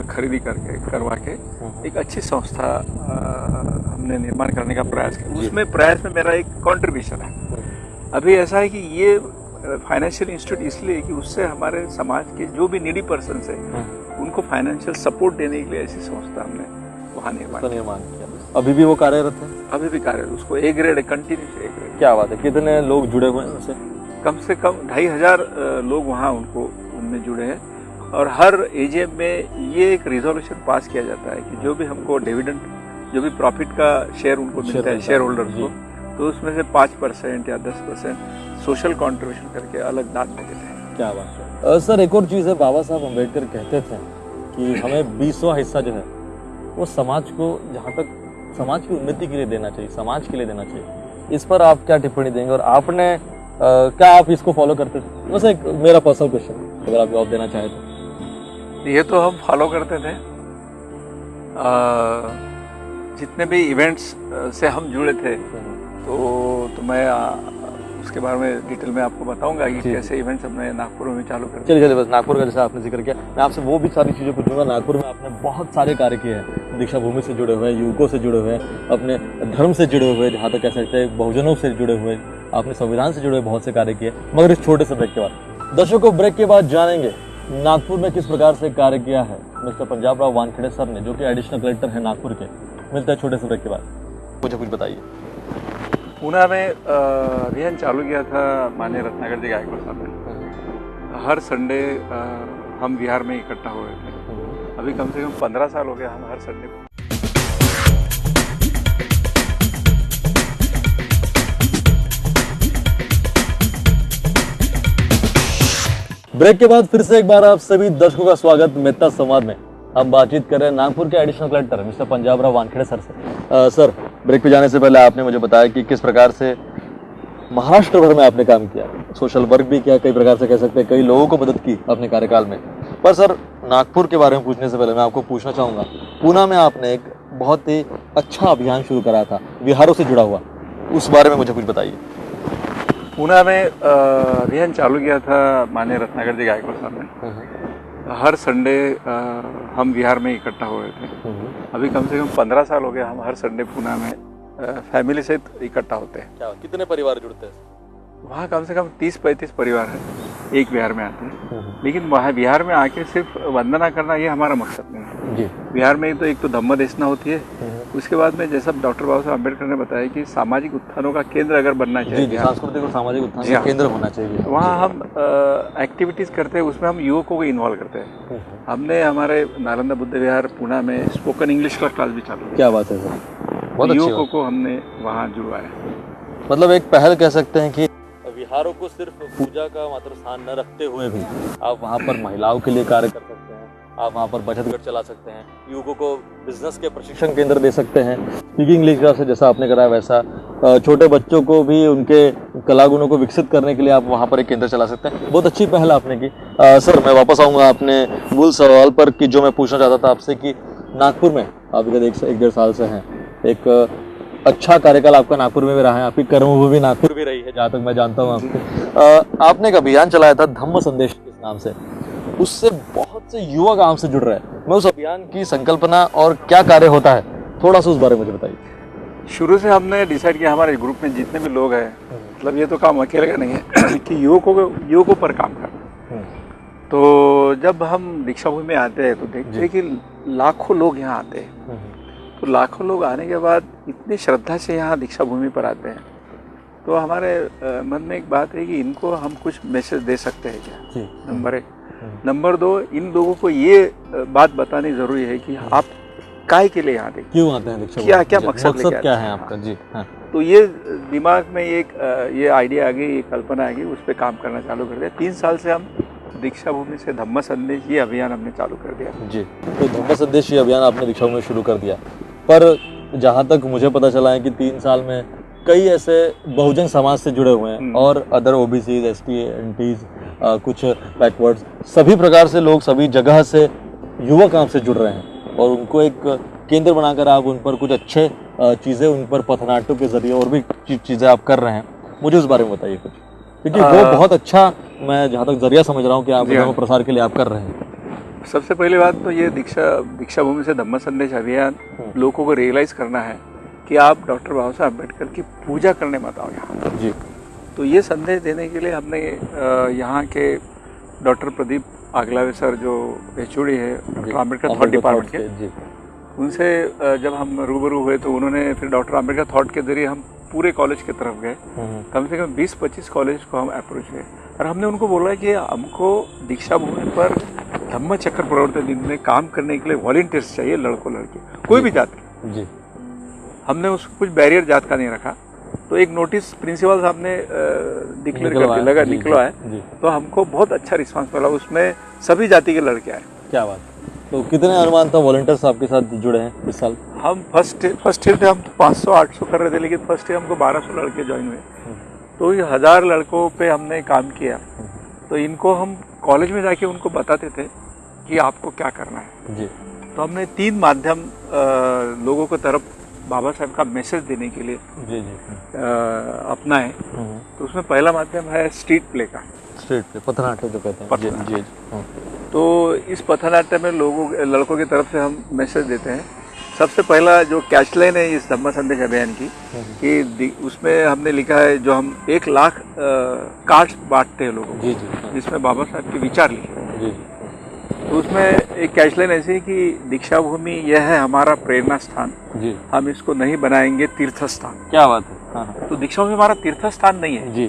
खरीदी करवा के एक अच्छी संस्था हमने निर्माण करने का प्रयास किया। उसमें प्रयास में मेरा एक कंट्रीब्यूशन है। अभी ऐसा है कि ये फाइनेंशियल इंस्टीट्यूट इसलिए कि उससे हमारे समाज के जो भी नीडी पर्सन है उनको फाइनेंशियल सपोर्ट देने के लिए ऐसी संस्था हमने वहाँ निर्माण किया। अभी भी वो कार्यरत है? अभी भी कार्यरत, उसको A grade, continuous A grade. क्या बात है, कितने लोग जुड़े हुए हैं उनसे? कम से कम 2500 लोग वहाँ उनमें जुड़े हैं, और हर एजीएम में ये एक रिजोल्यूशन पास किया जाता है कि जो भी हमको डिविडेंड, जो भी प्रॉफिट का शेयर उनको मिलता है शेयर होल्डर्स को, तो उसमें से 5% या 10% सोशल कंट्रीब्यूशन करके अलग दान में देते हैं। क्या बात है। सर एक और चीज़ है, बाबा साहब अम्बेडकर कहते थे कि हमें 20वां हिस्सा जो है वो समाज को, जहाँ तक समाज की उन्नति के लिए देना चाहिए, समाज के लिए देना चाहिए। इस पर आप क्या टिप्पणी देंगे, और आपने क्या आप इसको फॉलो करते थे? बस एक मेरा पर्सनल क्वेश्चन, अगर आप जवाब देना चाहें तो। ये तो हम फॉलो करते थे, जितने भी इवेंट्स से हम जुड़े थे, तो मैं उसके बारे में डिटेल में आपको बताऊंगा कि कैसे इवेंट्स हमने नागपुर में चालू कर। चलिए बस नागपुर का जैसे आपने जिक्र किया, मैं आपसे वो भी सारी चीज़ें पूछूंगा। नागपुर में आपने बहुत सारे कार्य किए हैं, दीक्षा भूमि से जुड़े हुए, युवकों से जुड़े हुए, अपने धर्म से जुड़े हुए, जहाँ तक कह सकते हैं बहुजनों से जुड़े हुए, आपने संविधान से जुड़े बहुत से कार्य किए। मगर इस छोटे से ब्रेक के बाद, दर्शकों ब्रेक के बाद जानेंगे नागपुर में किस प्रकार से कार्य किया है मिस्टर पंजाब राव वानखेड़े सर ने, जो कि एडिशनल कलेक्टर है नागपुर के। मिलता है छोटे से ब्रेक के बाद। मुझे कुछ बताइए। पूना में अभियान चालू किया था माननीय रत्नाकर जी गायकवाड़ साहब ने। हर संडे हम बिहार में इकट्ठा हुए थे। अभी कम से कम 15 साल हो गए हम हर संडे। ब्रेक के बाद फिर से एक बार आप सभी दर्शकों का स्वागत मेहता संवाद में। हम बातचीत कर रहे हैं नागपुर के additional collector mister Panjab Rao Wankhede sir से। सर ब्रेक पे जाने से पहले आपने मुझे बताया कि किस प्रकार से महाराष्ट्र भर में आपने काम किया, सोशल वर्क भी किया, कई प्रकार से कह सकते हैं कई लोगों को मदद की अपने कार्यकाल में। पर सर नागपुर के बारे में पूछने से पहले मैं आपको पूछना चाहूँगा, पूना में आपने एक बहुत ही अच्छा अभियान शुरू करा था बिहारों से जुड़ा हुआ, उस बारे में मुझे कुछ बताइए। पूना में अभियान चालू किया था माननीय रत्नाकर जी गायकवाड़ साहब ने। हर संडे हम बिहार में इकट्ठा हुए थे। अभी कम से कम 15 साल हो गए हम हर संडे पूना में फैमिली से इकट्ठा होते हैं। क्या कितने परिवार जुड़ते हैं वहाँ? कम से कम 30-35 परिवार है एक बिहार में आते हैं। लेकिन वहाँ बिहार में आके सिर्फ वंदना करना ये हमारा मकसद नहीं है जी। बिहार में तो एक तो धम्म देशना होती है, उसके बाद में जैसा डॉक्टर बाबा साहब अम्बेडकर ने बताया कि सामाजिक उत्थानों का केंद्र अगर बनना चाहिए, सांस्कृतिक और सामाजिक उत्थान का केंद्र होना चाहिए, तो वहाँ हम एक्टिविटीज करते हैं, उसमें हम युवकों को इन्वॉल्व करते हैं। हमने हमारे नालंदा बुद्ध विहार पूना में स्पोकन इंग्लिश का क्लास भी चालू किया। क्या बात है सर। बहुत अच्छी युवकों बात। को हमने वहाँ जुड़वाया। मतलब एक पहल कह सकते हैं कि विहारों को सिर्फ पूजा का मात्र स्थान न रखते हुए भी आप वहाँ पर महिलाओं के लिए कार्य कर सकते हैं, आप वहाँ पर बचत घर चला सकते हैं, युवकों को बिजनेस के प्रशिक्षण केंद्र दे सकते हैं, स्पीकिंग इंग्लिश क्लास से जैसा आपने कराया वैसा, छोटे बच्चों को भी उनके कला गुणों को विकसित करने के लिए आप वहाँ पर एक केंद्र चला सकते हैं। बहुत अच्छी पहल आपने की। सर मैं वापस आऊँगा अपने मूल सवाल पर कि जो मैं पूछना चाहता था आपसे कि नागपुर में आप इधर एक डेढ़ साल से हैं, एक अच्छा कार्यकाल आपका नागपुर में भी रहा है, आपकी कर्मभूमि नागपुर भी रही है जहाँ तक मैं जानता हूँ आपको। आपने एक अभियान चलाया था धम्म संदेश इस नाम से, उससे बहुत से युवक आम से जुड़ रहे हैं। मैं उस अभियान की संकल्पना और क्या कार्य होता है थोड़ा सा उस बारे में मुझे बताइए। शुरू से हमने डिसाइड किया हमारे ग्रुप में जितने भी लोग हैं, मतलब ये तो काम अकेले का नहीं है कि युवकों पर काम करना। तो जब हम दीक्षा भूमि में आते हैं तो देखते हैं कि लाखों लोग यहाँ आते हैं। तो लाखों लोग आने के बाद इतनी श्रद्धा से यहाँ दीक्षा भूमि पर आते हैं, तो हमारे मन में एक बात है कि इनको हम कुछ मैसेज दे सकते हैं क्या, नंबर 1। नंबर 2, इन लोगों को ये बात बतानी जरूरी है कि आप काय के लिए यहाँ आते, क्यों आते हैं दीक्षा, क्या मकसद क्या है आपका जी। हाँ। तो ये दिमाग में ये आइडिया आ गई, ये कल्पना आ गई, उस पर काम करना चालू कर दिया। 3 साल से हम दीक्षा भूमि से धम्म संदेश ये अभियान हमने चालू कर दिया जी। तो धम्म संदेश ये अभियान आपने दीक्षा भूमि में शुरू कर दिया, पर जहाँ तक मुझे पता चला है कि 3 साल में कई ऐसे बहुजन समाज से जुड़े हुए हैं और अदर ओबीसी, एसटी, एनटीज, कुछ बैकवर्ड्स, सभी प्रकार से लोग सभी जगह से युवक आपसे जुड़ रहे हैं और उनको एक केंद्र बनाकर आप उन पर कुछ अच्छे चीज़ें, उन पर पथनाट्यों के जरिए और भी चीज़ें आप कर रहे हैं। मुझे उस बारे में बताइए कुछ, क्योंकि वो बहुत अच्छा, मैं जहाँ तक जरिया समझ रहा हूँ कि आप धर्म प्रसार के लिए आप कर रहे हैं। सबसे पहली बात तो ये दीक्षा भूमि से धम्म संदेश अभियान लोगों को रियलाइज करना है कि आप डॉक्टर बाबा साहब अम्बेडकर की पूजा करने मत आओ यहाँ जी। तो ये संदेश देने के लिए हमने यहाँ के डॉक्टर प्रदीप आगलावे सर जो HOD है डॉक्टर अम्बेडकर थॉट डिपार्टमेंट के, उनसे जब हम रूबरू हुए तो उन्होंने फिर डॉक्टर अम्बेडकर थॉट के जरिए हम पूरे कॉलेज की तरफ गए। कम से कम 20-25 कॉलेज को हम अप्रोच किए और हमने उनको बोला कि हमको दीक्षा भूमि पर धम्म चक्र प्रवर्तन दिन में काम करने के लिए वॉलंटियर्स चाहिए, लड़कों लड़के कोई भी जात के जी। हमने उसको कुछ बैरियर जात का नहीं रखा। तो एक नोटिस प्रिंसिपल साहब ने डिक्लेयर कर दिया, निकला है। तो हमको बहुत अच्छा रिस्पांस मिला, उसमें सभी जाति के लड़के आए। क्या बात। तो कितने अनुमान था वॉलंटियर्स आपके साथ जुड़े हैं इस साल? हम फर्स्ट ईयर थे हम तो 500-800 कर रहे थे, लेकिन फर्स्ट ईयर हमको 1200 लड़के ज्वाइन हुए। तो ये 1000 लड़कों पे हमने काम किया। तो इनको हम कॉलेज में जाके उनको बताते थे कि आपको क्या करना है जी। तो हमने 3 माध्यम लोगों को तरफ बाबा साहब का मैसेज देने के लिए जी अपनाए। तो उसमें पहला माध्यम है स्ट्रीट प्ले का, स्ट्रीट प्ले, पथनाट्य जो कहते हैं जी। तो इस पथनाट्य में लड़कों की तरफ से हम मैसेज देते हैं। सबसे पहला जो कैचलाइन है इस धम्म संदेश अभियान की कि उसमें हमने लिखा है, जो हम 1 लाख कार्ड्स बांटते हैं लोगों को, जिसमें बाबा साहब के विचार लिखे। तो उसमें एक कैचलाइन ऐसी है कि दीक्षा भूमि यह है हमारा प्रेरणा स्थान जी, हम इसको नहीं बनाएंगे तीर्थ स्थान। क्या बात है। हाँ। तो दीक्षा भूमि हमारा तीर्थ स्थान नहीं है जी।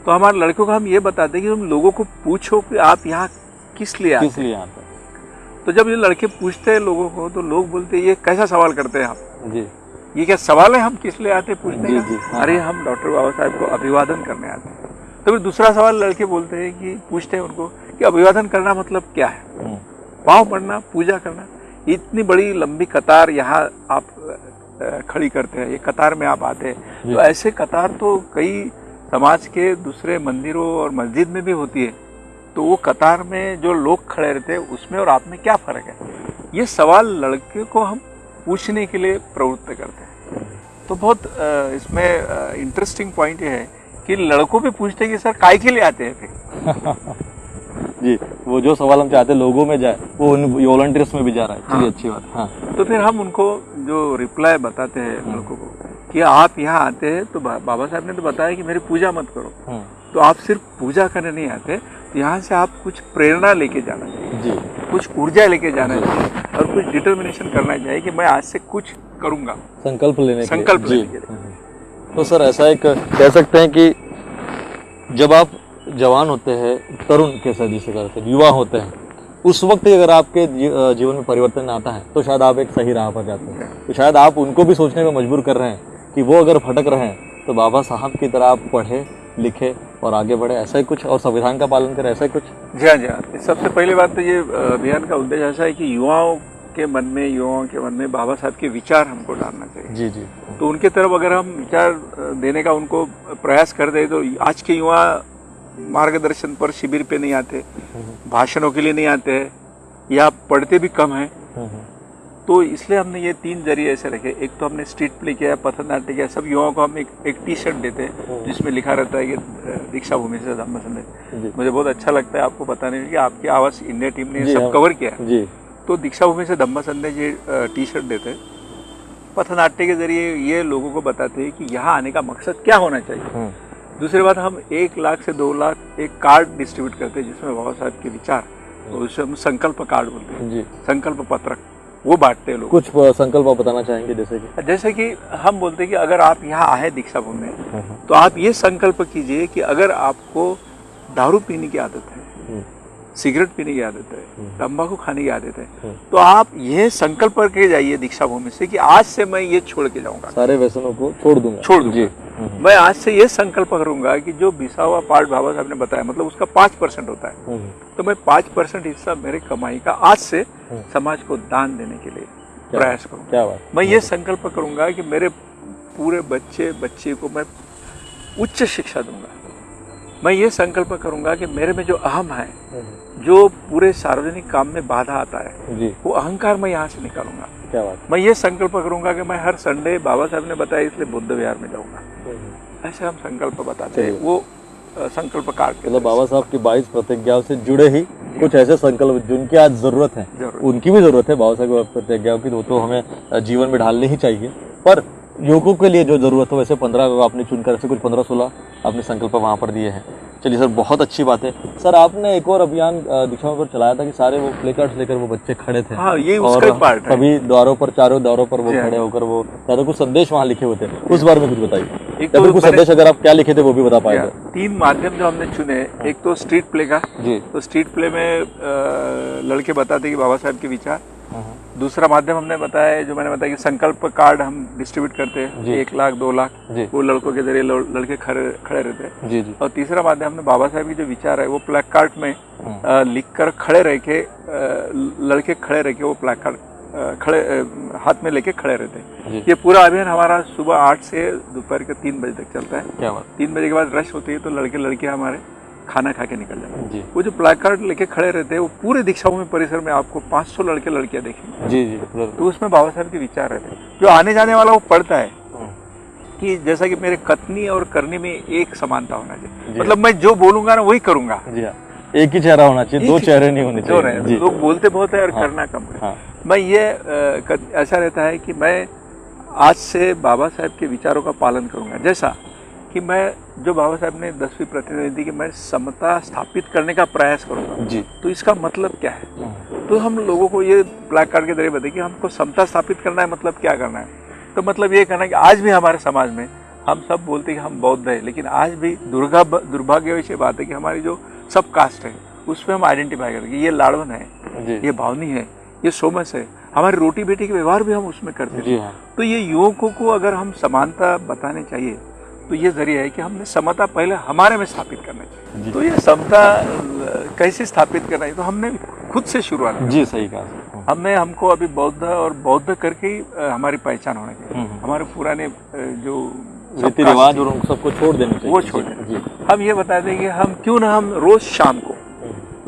तो हमारे लड़कों को हम ये बताते हैं कि तुम लोगों को पूछो कि आप यहाँ किस लिए आते हैं। तो जब ये लड़के पूछते हैं लोगों को, तो लोग बोलते हैं ये कैसा सवाल करते हैं आप जी, ये क्या सवाल है, हम किस लिए आते हैं पूछने का? अरे हम डॉक्टर बाबा साहब को अभिवादन करने आते हैं। तो फिर दूसरा सवाल लड़के बोलते हैं कि पूछते हैं उनको कि अभिवादन करना मतलब क्या है? पाँव पड़ना, पूजा करना। इतनी बड़ी लंबी कतार यहाँ आप खड़ी करते हैं, ये कतार में आप आते हैं। तो ऐसे कतार तो कई समाज के दूसरे मंदिरों और मस्जिद में भी होती है। तो वो कतार में जो लोग खड़े रहते हैं उसमें और आप में क्या फ़र्क है? ये सवाल लड़के को हम पूछने के लिए प्रवृत्त करते हैं। तो बहुत इसमें इंटरेस्टिंग पॉइंट ये है कि लड़कों भी पूछते हैं कि सर काय के लिए आते हैं फिर जी। वो जो सवाल हम चाहते हैं लोगों में जाए, वो उन वॉलंटियर्स में भी जा रहा है। चलिए अच्छी बात। हाँ। तो फिर हम उनको जो रिप्लाई बताते हैं लड़कों को कि आप यहाँ आते हैं तो बाबा साहब ने तो बताया कि मेरी पूजा मत करो। तो आप सिर्फ पूजा करने नहीं आते, तो यहाँ से आप कुछ प्रेरणा लेके जाना चाहिए जी, कुछ ऊर्जा लेके जाना चाहिए और कुछ डिटर्मिनेशन करना चाहिए कि मैं आज से कुछ करूँगा, संकल्प लेने के लिए। तो सर ऐसा एक कह सकते हैं कि जब आप जवान होते हैं, तरुण कैसा जिसे कहते हैं, युवा होते हैं, उस वक्त ही अगर आपके जीवन में परिवर्तन आता है तो शायद आप एक सही राह पर जाते हैं। तो शायद आप उनको भी सोचने में मजबूर कर रहे हैं कि वो अगर भटक रहे हैं तो बाबा साहब की तरह आप पढ़े लिखे और आगे बढ़े, ऐसा ही कुछ, और संविधान का पालन करें, ऐसा ही कुछ। जी हाँ जी हाँ। सबसे पहली बात तो ये अभियान का उद्देश्य ऐसा है कि युवाओं के मन में बाबा साहब के विचार हमको डालना चाहिए। जी जी। तो उनके तरफ अगर हम विचार देने का उनको प्रयास कर दे तो आज के युवा मार्गदर्शन पर शिविर पे नहीं आते, भाषणों के लिए नहीं आते हैं, या पढ़ते भी कम है। तो इसलिए हमने ये 3 जरिए ऐसे रखे। एक तो हमने स्ट्रीट प्ले किया, पथनाट्य किया। सब युवाओं को हम एक टी-शर्ट देते हैं जिसमें लिखा रहता है कि दीक्षा भूमि से धम्म संदेश। मुझे बहुत अच्छा लगता है आपको बताने में कि आपकी आवाज इंडिया टीम ने सब कवर किया है। तो दीक्षा भूमि से धम्म संदेश ये टी-शर्ट देते हैं। पथनाट्य के जरिए ये लोगों को बताते हैं कि यहाँ आने का मकसद क्या होना चाहिए। दूसरी बात, हम 1 लाख से 2 लाख एक कार्ड डिस्ट्रीब्यूट करते हैं जिसमें बाबा साहब के विचार, उसे हम संकल्प कार्ड बोलते हैं, संकल्प पत्रक, वो बांटते हैं लोग। कुछ संकल्प आप बताना चाहेंगे? जैसे कि हम बोलते हैं कि अगर आप यहाँ आए दीक्षा भूमि में तो आप ये संकल्प कीजिए कि अगर आपको दारू पीने की आदत है, सिगरेट पीने की आदत है, तंबाकू खाने की आदत है, तो आप ये संकल्प करके जाइए दीक्षा भूमि से कि आज से मैं ये छोड़ के जाऊंगा, सारे व्यसनों को छोड़ दूंगा। मैं आज से ये संकल्प करूंगा कि जो बिसा हुआ पार्ट बाबा साहब ने बताया, मतलब उसका 5% होता है, तो मैं 5% हिस्सा मेरे कमाई का आज से समाज को दान देने के लिए प्रयास करूंगा। क्या बात। मैं ये संकल्प करूंगा कि मेरे पूरे बच्चे को मैं उच्च शिक्षा दूंगा। मैं ये संकल्प करूंगा कि मेरे में जो अहम है, जो पूरे सार्वजनिक काम में बाधा आता है, वो अहंकार मैं यहाँ से निकालूंगा। क्या बात। मैं ये संकल्प करूंगा कि मैं हर संडे, बाबा साहब ने बताया इसलिए बुद्ध विहार में जाऊंगा। ऐसे हम संकल्प बताते हैं, वो संकल्प कार्ड। मतलब बाबा साहब की 22 प्रतिज्ञाओं से जुड़े ही कुछ ऐसे संकल्प जिनकी आज जरूरत है, उनकी भी जरूरत है बाबा साहब की प्रतिज्ञाओं की, तो हमें जीवन में ढालनी ही चाहिए। पर युवकों के लिए जो जरूरत हो, वैसे 15 आपने चुनकर ऐसे कुछ 15-16 आपने संकल्प वहाँ पर दिए हैं। चलिए सर, बहुत अच्छी बात है। सर, आपने एक और अभियान दीक्षा पर चलाया था कि सारे वो प्ले कार्ड्स लेकर वो बच्चे खड़े थे। हाँ, ये उसका एक पार्ट है। सभी द्वारों पर, चारों द्वारों पर वो खड़े होकर वो ज्यादा कुछ संदेश वहाँ लिखे हुए थे, उस बारे में कुछ बताइए। तो कुछ संदेश अगर आप क्या लिखे थे वो भी बता पाएंगे। 3 माध्यम जो हमने चुने, एक तो स्ट्रीट प्ले का। तो स्ट्रीट प्ले में लड़के बताते कि बाबा साहब के विचार। दूसरा माध्यम हमने बताया, जो मैंने बताया कि संकल्प कार्ड हम डिस्ट्रीब्यूट करते हैं, 1 लाख 2 लाख, वो लड़कों के जरिए लड़के खड़े रहते हैं। और तीसरा माध्यम हमने बाबा साहब की जो विचार है वो प्लैक कार्ड में लिखकर खड़े रह के, लड़के खड़े रह के वो प्लैक कार्ड हाथ में लेके खड़े रहते हैं। ये पूरा अभियान हमारा सुबह 8 से दोपहर के 3 बजे तक चलता है। क्या बात। 3 बजे के बाद रश होती है तो लड़के लड़कियां हमारे खाना खा के निकल जाते हैं। वो जो प्लाकार्ड लेके खड़े रहते हैं, वो पूरे दीक्षा भूमि परिसर में आपको 500 लड़के लड़कियां देखेंगे। जी। तो उसमें बाबा साहब के विचार रहते हैं, जो आने जाने वाला वो पढ़ता है कि जैसा कि मेरे कथनी और करनी में एक समानता होना चाहिए। मतलब मैं जो बोलूंगा ना वही करूंगा। एक ही चेहरा होना चाहिए, 2 चेहरे नहीं होने चाहिए। लोग बोलते बहुत है और करना कम है। मैं ये ऐसा रहता है कि मैं आज से बाबा साहब के विचारों का पालन करूंगा। जैसा कि मैं, जो बाबा साहब ने 10वीं प्रतिनिधि दी कि मैं समता स्थापित करने का प्रयास करूंगा जी। तो इसका मतलब क्या है? तो हम लोगों को ये प्लैक कार्ड के जरिए बताइए कि हमको समता स्थापित करना है, मतलब क्या करना है। तो मतलब ये करना है कि आज भी हमारे समाज में हम सब बोलते हैं कि हम बौद्ध है, लेकिन आज भी दुर्भाग्यवश बात है कि हमारी जो सब कास्ट है उसमें हम आइडेंटिफाई करेंगे, ये लाड़वन है, ये भावनी है, ये सोमस है। हमारी रोटी बेटी के व्यवहार भी हम उसमें करते हैं। तो ये युवकों को अगर हम समानता बताने चाहिए तो ये जरिया है कि हमने समता पहले हमारे में स्थापित करना चाहिए। तो ये समता कैसे स्थापित करना है, तो हमने खुद से शुरुआत की। जी, सही कहा। हमको अभी बौद्ध और बौद्ध करके ही हमारी पहचान होना चाहिए। हमारे पुराने जो रीति रिवाज और उन सबको छोड़ देना चाहिए, वो छोड़ दें। हम ये बता दें कि हम क्यों ना हम रोज शाम को,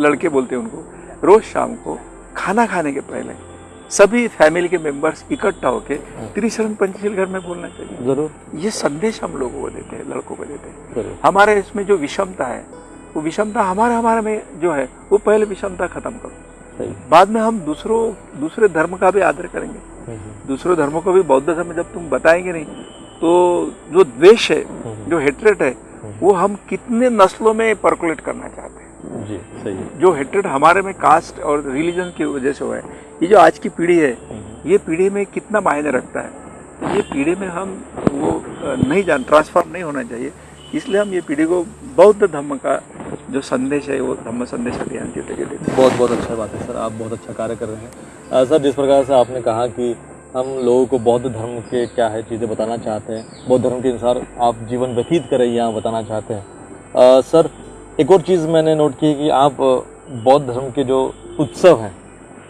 लड़के बोलते हैं उनको, रोज शाम को खाना खाने के पहले सभी फैमिली के मेंबर्स इकट्ठा होके त्रिशरण पंचशील घर में बोलना चाहिए। जरूर। ये संदेश हम लोगों को देते हैं, लड़कों को देते हैं। हमारे इसमें जो विषमता है, वो विषमता हमारे में जो है, वो पहले विषमता खत्म करो, बाद में हम दूसरे धर्म का भी आदर करेंगे। दूसरे धर्मों को भी बौद्ध धर्म जब तुम बताएंगे नहीं, तो जो द्वेष है, जो हेट्रेट है, वो हम कितने नस्लों में पर्कुलेट करना चाहते हैं। जी, सही है। जो हेट्रेड हमारे में कास्ट और रिलीजन की वजह से हुआ है, ये जो आज की पीढ़ी है, ये पीढ़ी में कितना मायने रखता है, तो ये पीढ़ी में हम वो नहीं ट्रांसफॉर्म नहीं होना चाहिए। इसलिए हम ये पीढ़ी को बौद्ध धर्म का जो संदेश है वो धम्म संदेश अभियान के तहत। बहुत बहुत अच्छा बात है सर, आप बहुत अच्छा कार्य कर रहे हैं। सर, जिस प्रकार से आपने कहा कि हम लोगों को बौद्ध धर्म के क्या है चीज़ें बताना चाहते हैं, बौद्ध धर्म के अनुसार आप जीवन व्यतीत करें यहाँ बताना चाहते हैं। सर, एक और चीज़ मैंने नोट की कि आप बौद्ध धर्म के जो उत्सव हैं,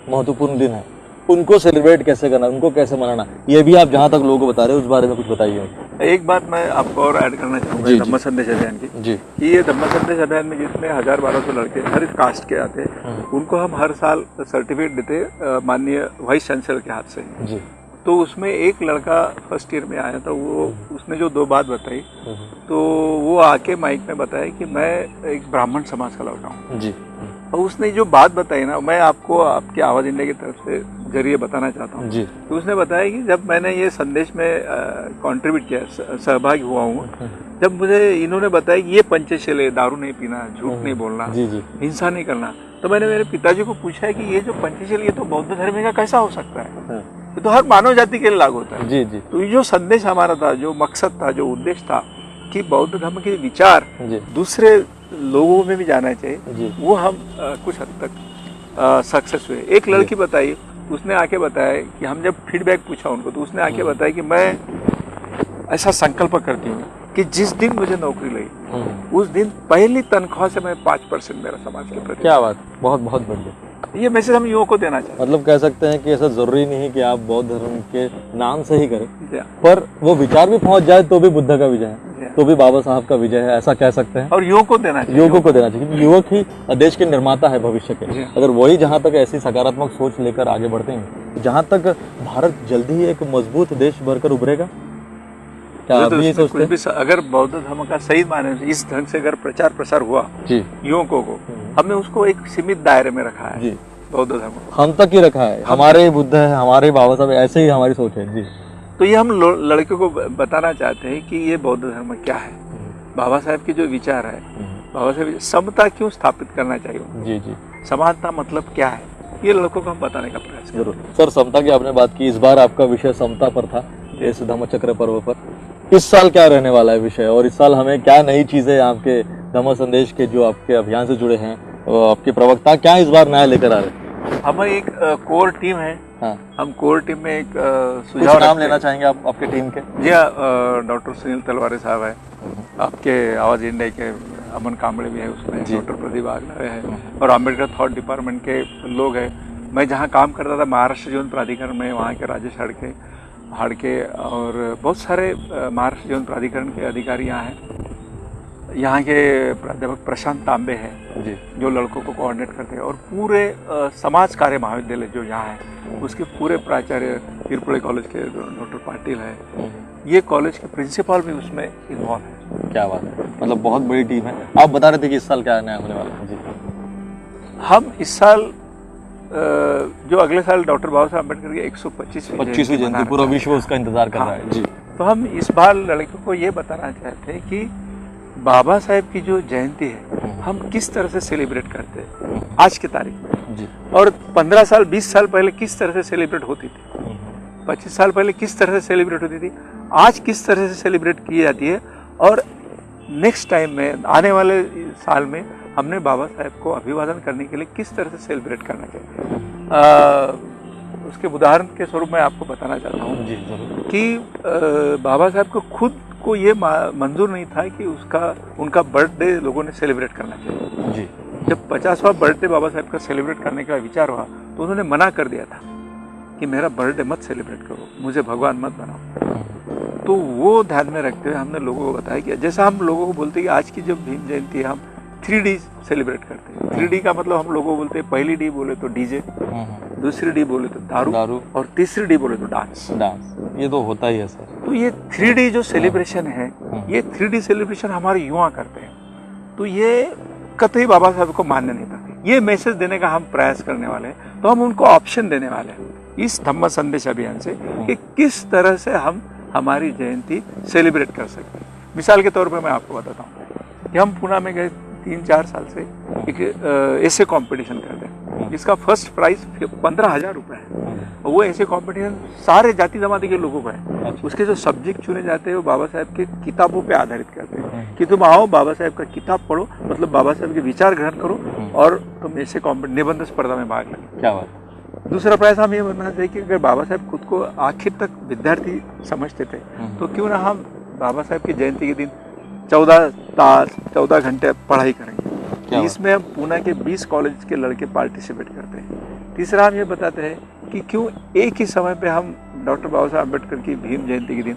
महत्वपूर्ण दिन हैं, उनको सेलिब्रेट कैसे करना, उनको कैसे मनाना, ये भी आप जहाँ तक लोगों को बता रहे हो उस बारे में कुछ बताइए। एक बात मैं आपको और ऐड करना चाहूँगा धम्म संदेश अभियान की, जी, कि ये धम्म संदेश अभियान में जितने 1000-1200 लड़के हर कास्ट के आते हैं, उनको हम हर साल सर्टिफिकेट देते माननीय वाइस चांसलर के हाथ से जी। तो उसमें एक लड़का फर्स्ट ईयर में आया था, वो उसने जो 2 बात बताई, तो वो आके माइक में बताया कि मैं एक ब्राह्मण समाज का लड़का हूँ जी। और उसने जो बात बताई ना, मैं आपको आपकी आवाज़ इंडिया की तरफ से जरिए बताना चाहता हूँ जी। तो उसने बताया कि जब मैंने ये संदेश में कंट्रीब्यूट किया, सहभागी हुआ हूँ, जब मुझे इन्होंने बताया कि ये पंचशील, दारू नहीं पीना, झूठ नहीं बोलना, हिंसा नहीं करना, तो मैंने मेरे पिताजी को पूछा है कि ये जो पंचशील, ये तो बौद्ध धर्म का कैसा हो सकता है, ये तो हर मानव जाति के लिए लागू होता है जी जी। तो ये जो संदेश हमारा था, जो मकसद था, जो उद्देश्य था कि बौद्ध धर्म के विचार दूसरे लोगों में भी जाना चाहिए, वो हम कुछ हद तक सक्सेस हुए। एक लड़की बताई, उसने आके बताया कि हम जब फीडबैक पूछा उनको, तो उसने आके बताया कि मैं ऐसा संकल्प करती हूँ कि जिस दिन मुझे नौकरी लगी उस दिन पहली तनख्वाह से मैं 5% मेरा समाज के प्रति। क्या बात, बहुत बहुत बढ़िया। ये मैसेज हम युवाओं को देना चाहिए। मतलब कह सकते हैं कि ऐसा जरूरी नहीं है कि आप बौद्ध धर्म के नाम से ही करें, पर वो विचार भी पहुंच जाए तो भी बुद्ध का विजय है, तो भी बाबा साहब का विजय है, ऐसा कह सकते हैं। और युवकों को देना चाहिए, युवकों को देना चाहिए। युवक ही देश के निर्माता है भविष्य के। अगर वही जहाँ तक ऐसी सकारात्मक सोच लेकर आगे बढ़ते हैं, जहाँ तक भारत जल्दी ही एक मजबूत देश बनकर उभरेगा। क्या आप ये सोचते हैं? अगर बौद्ध धर्म का सही माने इस ढंग से अगर प्रचार प्रसार हुआ जी, युवकों को, हमने उसको एक सीमित दायरे में रखा है जी, बौद्ध धर्म हम तक ही रखा है, हमारे बुद्ध है, हमारे बाबा साहब, ऐसे ही हमारी सोच है जी। तो ये हम लड़कों को बताना चाहते हैं कि ये बौद्ध धर्म क्या है, बाबा साहब के जो विचार है, बाबा साहब समता क्यों स्थापित करना चाहिए जी जी, समानता मतलब क्या है, ये लड़कों को हम बताने का प्रयास करें। जरूर सर, समता की आपने बात की, इस बार आपका विषय समता पर था इस धम्म चक्र पर्व पर। इस साल क्या रहने वाला है विषय, और इस साल हमें क्या नई चीजें आपके धम्म संदेश के जो आपके अभियान से जुड़े हैं, आपके प्रवक्ता क्या इस बार नया लेकर आ रहे हैं? हम एक कोर टीम है, हाँ। हम कोर टीम में एक सुझाव नाम लेना चाहेंगे आप आपके टीम के? जी हाँ, डॉक्टर सुनील तलवारे साहब है, आपके आवाज इंडिया के अमन कांबड़े भी है उसमें, डॉक्टर प्रदीप आगलावे है, और अम्बेडकर थॉट डिपार्टमेंट के लोग हैं। मैं जहाँ काम करता था महाराष्ट्र जीवन प्राधिकरण में, वहाँ के राजेश हाड़के और बहुत सारे महाराष्ट्र जीवन प्राधिकरण के अधिकारी यहाँ हैं। यहाँ के प्राध्यापक प्रशांत तांबे हैं जी, जो लड़कों को कोऑर्डिनेट करते हैं, और पूरे समाज कार्य महाविद्यालय जो यहाँ है उसके पूरे प्राचार्य तिरपुड़े कॉलेज के डॉक्टर पाटिल है, ये कॉलेज के प्रिंसिपल भी उसमें इन्वॉल्व है। क्या बात है, मतलब बहुत बड़ी टीम है। आप बता रहे थे कि इस साल क्या नया होने वाला है जी? हम इस साल जो अगले साल डॉक्टर बाबा साहब अम्बेडकर की 125वीं जयंती, पूरा विश्व उसका इंतजार कर रहा है जी। तो हम इस बार लड़कों को ये बताना चाहते हैं कि बाबा साहब की जो जयंती है हम किस तरह से सेलिब्रेट करते हैं आज की तारीख में जी, और 15 साल 20 साल पहले किस तरह से सेलिब्रेट होती थी, 25 साल पहले किस तरह से सेलिब्रेट होती थी, आज किस तरह से सेलिब्रेट की जाती है, और नेक्स्ट टाइम में आने वाले साल में हमने बाबा साहब को अभिवादन करने के लिए किस तरह से सेलिब्रेट करना चाहिए। उसके उदाहरण के स्वरूप मैं आपको बताना चाहता हूँ जी जरूर, कि बाबा साहब को खुद को ये मंजूर नहीं था कि उनका बर्थडे लोगों ने सेलिब्रेट करना चाहिए जी। जब 50वां बर्थडे बाबा साहब का सेलिब्रेट करने का विचार हुआ तो उन्होंने मना कर दिया था कि मेरा बर्थडे मत सेलिब्रेट करो, मुझे भगवान मत बनाओ। तो वो ध्यान में रखते हुए हमने लोगों को बताया कि जैसा हम लोगों को बोलते हैं कि आज की जब भीम जयंती है हम 3D सेलिब्रेट करते हैं। 3D का मतलब हम लोगों को बोलते हैं, पहली डी बोले तो डीजे, दूसरी डी बोले तो दारू, और तीसरी डी बोले तो डांस। ये तो होता ही है सर। तो ये 3D जो सेलिब्रेशन है, ये 3D सेलिब्रेशन हमारे युवा करते हैं, तो ये कतई बाबा साहब को मान्य नहीं करते। ये मैसेज देने का हम प्रयास करने वाले हैं, तो हम उनको ऑप्शन देने वाले हैं इस धम्म संदेश अभियान से कि किस तरह से हम हमारी जयंती सेलिब्रेट कर सकते हैं। मिसाल के तौर पर मैं आपको बताता हूँ कि हम पुणे में गए 3-4 साल से एक ऐसे कंपटीशन करते हैं, इसका फर्स्ट प्राइज 15,000 रुपये है। वो ऐसे कंपटीशन सारे जाति जमाती के लोगों का है। उसके जो सब्जेक्ट चुने जाते हैं वो बाबा साहब के किताबों पे आधारित करते हैं कि तुम आओ बाबा साहब का किताब पढ़ो, मतलब बाबा साहब के विचार ग्रहण करो और तुम ऐसे निबंध स्पर्धा में भाग लो। क्या बात। दूसरा प्रयास हम ये बनना चाहिए कि अगर बाबा साहब खुद को आखिर तक विद्यार्थी समझते थे तो क्यों ना हम बाबा साहब की जयंती के दिन 14 घंटे पढ़ाई करेंगे। इसमें हम पूना के 20 कॉलेज के लड़के पार्टिसिपेट करते हैं। तीसरा हम ये बताते हैं कि क्यों एक ही समय पे हम डॉक्टर बाबा साहब अम्बेडकर की भीम जयंती के दिन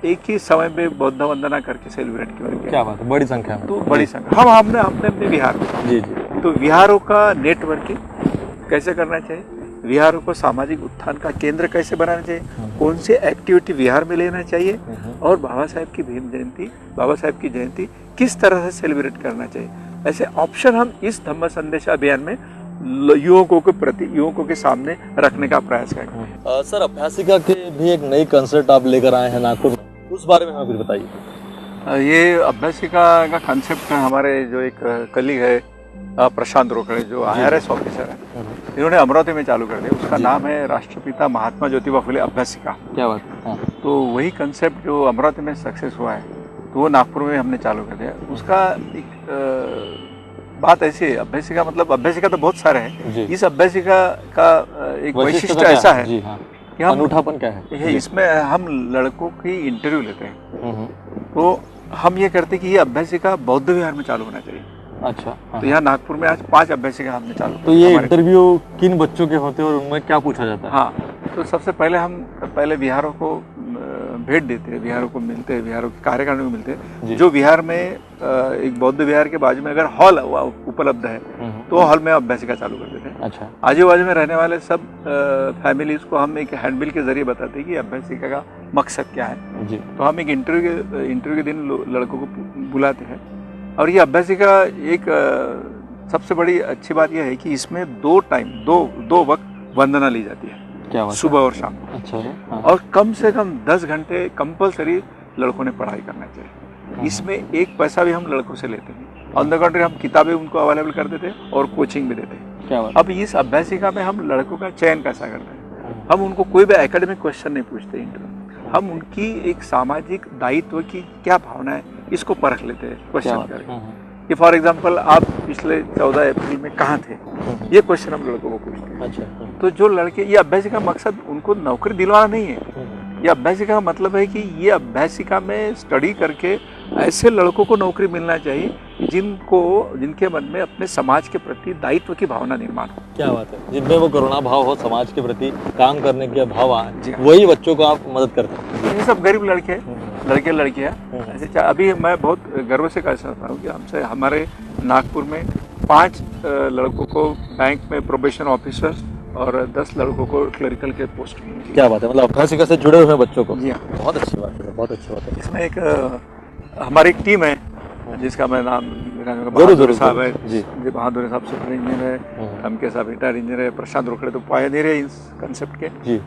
एक ही समय पे बौद्ध वंदना करके सेलिब्रेट क्यों नहीं किया। क्या बात है, बड़ी संख्या में। तो बड़ी संख्या हमने अपने विहार को जी जी तो विहारों का नेटवर्किंग कैसे करना चाहिए, विहारों को सामाजिक उत्थान का केंद्र कैसे बनाना चाहिए, कौन से एक्टिविटी विहार में लेना चाहिए और बाबा साहब की भीम जयंती, बाबा साहब की जयंती किस तरह से सेलिब्रेट करना चाहिए, ऐसे ऑप्शन हम इस धम्म संदेश अभियान में युवकों के सामने रखने का प्रयास करेंगे। सर, अभ्यासिका के भी एक नई कंसेप्ट आप लेकर आए हैं नागपुर में, उस बारे में हमें कुछ बताइए। ये अभ्यासिका का कंसेप्ट हमारे जो एक कलीग है प्रशांत रोकड़े जो IRS ऑफिसर है, इन्होंने अमरावती में चालू कर दिया। उसका नाम है राष्ट्रपिता महात्मा ज्योतिबा फुले अभ्यासिका। क्या बात है। तो वही कंसेप्ट जो अमरावती में सक्सेस हुआ है तो वो नागपुर में हमने चालू कर दिया। उसका एक बात ऐसी है, अभ्यासिका मतलब अभ्यासिका तो बहुत सारे हैं, इस अभ्यासिका का एक वैशिष्ट्य ऐसा है कि हम अनूठापन क्या है, इसमें हम लड़कों की इंटरव्यू लेते हैं। तो हम ये करते हैं कि ये अभ्यासिका बौद्ध विहार में चालू होना चाहिए। अच्छा। तो यहाँ नागपुर में आज 5 अभ्यासिका हमने चालू। तो ये इंटरव्यू किन बच्चों के होते हैं और उनमें क्या पूछा जाता है? हाँ, तो सबसे पहले हम विहारों को भेंट देते हैं, विहारों को मिलते हैं, विहारों के कार्यकारिणी को मिलते हैं। जो विहार में एक बौद्ध विहार के बाजू में अगर हॉल उपलब्ध है तो हॉल में अभ्यासिका चालू कर देते हैं। अच्छा। आजू बाजू में रहने वाले सब फैमिलीज को हम एक हैंडबिल के जरिए बताते हैं कि अभ्यासिका का मकसद क्या है जी। तो हम एक इंटरव्यू के दिन लड़कों को बुलाते हैं और ये अभ्यासिका एक सबसे बड़ी अच्छी बात यह है कि इसमें दो वक्त वंदना ली जाती है, क्या सुबह और शाम। अच्छा है। हाँ। और कम से कम 10 घंटे कंपलसरी लड़कों ने पढ़ाई करना चाहिए। इसमें एक पैसा भी हम लड़कों से लेते हैं। ऑन द कंट्री हम किताबें उनको अवेलेबल कर देते हैं और कोचिंग भी देते हैं। क्या बात। अब इस अभ्यासिका में हम लड़कों का चयन कैसा करते हैं, हम उनको कोई भी एकेडमिक क्वेश्चन नहीं पूछते इंटरव्यू, हम उनकी एक सामाजिक दायित्व की क्या भावना है इसको परख लेते हैं क्वेश्चन करके कि फॉर एग्जांपल आप पिछले 14 अप्रैल में कहाँ थे, ये क्वेश्चन हम लड़कों को पूछते हैं। अच्छा। तो जो लड़के, ये अभ्यासिका का मकसद उनको नौकरी दिलवाना नहीं है, ये अभ्यासिका का मतलब है कि ये अभ्यासिका में स्टडी करके ऐसे लड़कों को नौकरी मिलना चाहिए जिनके मन में अपने समाज के प्रति दायित्व की भावना निर्माण हो। क्या बात है। जिनमें वो करुणा भाव हो, समाज के प्रति काम करने की भाव आए, वही बच्चों को आप मदद करते हैं। ये सब गरीब लड़के लड़कियाँ ऐसे। अभी मैं बहुत गर्व से कह सकता हूँ कि हमारे नागपुर में 5 लड़कों को बैंक में प्रोबेशन ऑफिसर्स और 10 लड़कों को क्लरिकल के पोस्ट मिले। क्या बात है, मतलब अभ्यासिका से जुड़े हुए बच्चों को। जी हाँ, बहुत अच्छी बात है, बहुत अच्छी बात है। इसमें एक हमारी एक टीम है जिसका मैं नाम बहादुर साहब है जी, बहादुर साहब सुपर इंजीनियर है, एमके साहब रिटायर्ड इंजीनियर है, प्रशांत रोकड़े तो पायनियर है इस कंसेप्ट के जी,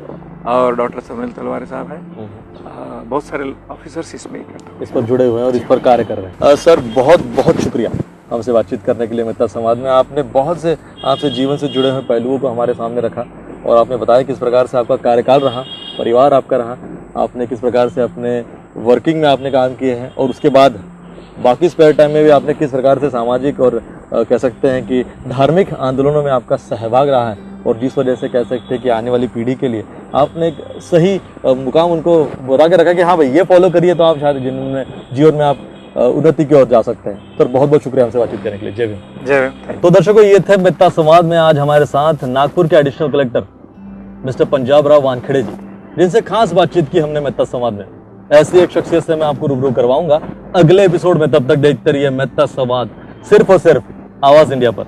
और डॉक्टर समील तलवारे साहब है। बहुत सारे ऑफिसर्स इसमें इस पर जुड़े हुए हैं और इस पर कार्य कर रहे हैं। सर, बहुत बहुत शुक्रिया हमसे बातचीत करने के लिए। मित्रता संवाद में आपने बहुत से आपसे जीवन से जुड़े हुए पहलुओं को हमारे सामने रखा और आपने बताया किस प्रकार से आपका कार्यकाल रहा, परिवार आपका रहा, आपने किस प्रकार से अपने वर्किंग में आपने काम किए हैं और उसके बाद बाकी स्पेयर टाइम में भी आपने किस प्रकार से सामाजिक और कह सकते हैं कि धार्मिक आंदोलनों में आपका सहभाग रहा है और जिस वजह से कह सकते हैं कि आने वाली पीढ़ी के लिए आपने एक सही मुकाम उनको बता के रखा कि हाँ भाई ये फॉलो करिए तो आप शायद जीवन में आप उन्नति की ओर जा सकते हैं। तो बहुत बहुत शुक्रिया हमसे बातचीत करने के लिए। जय भीम। जय भीम। तो दर्शकों, ये थे मित्रता संवाद में आज हमारे साथ नागपुर के additional collector mister Panjab Rao Wankhede ji, जिनसे खास बातचीत की हमने मित्रता संवाद में। ऐसी एक शख्सियत से मैं आपको रूबरू करवाऊंगा अगले एपिसोड में। तब तक देखते रहिए मित्रता संवाद, सिर्फ और सिर्फ आवाज इंडिया पर।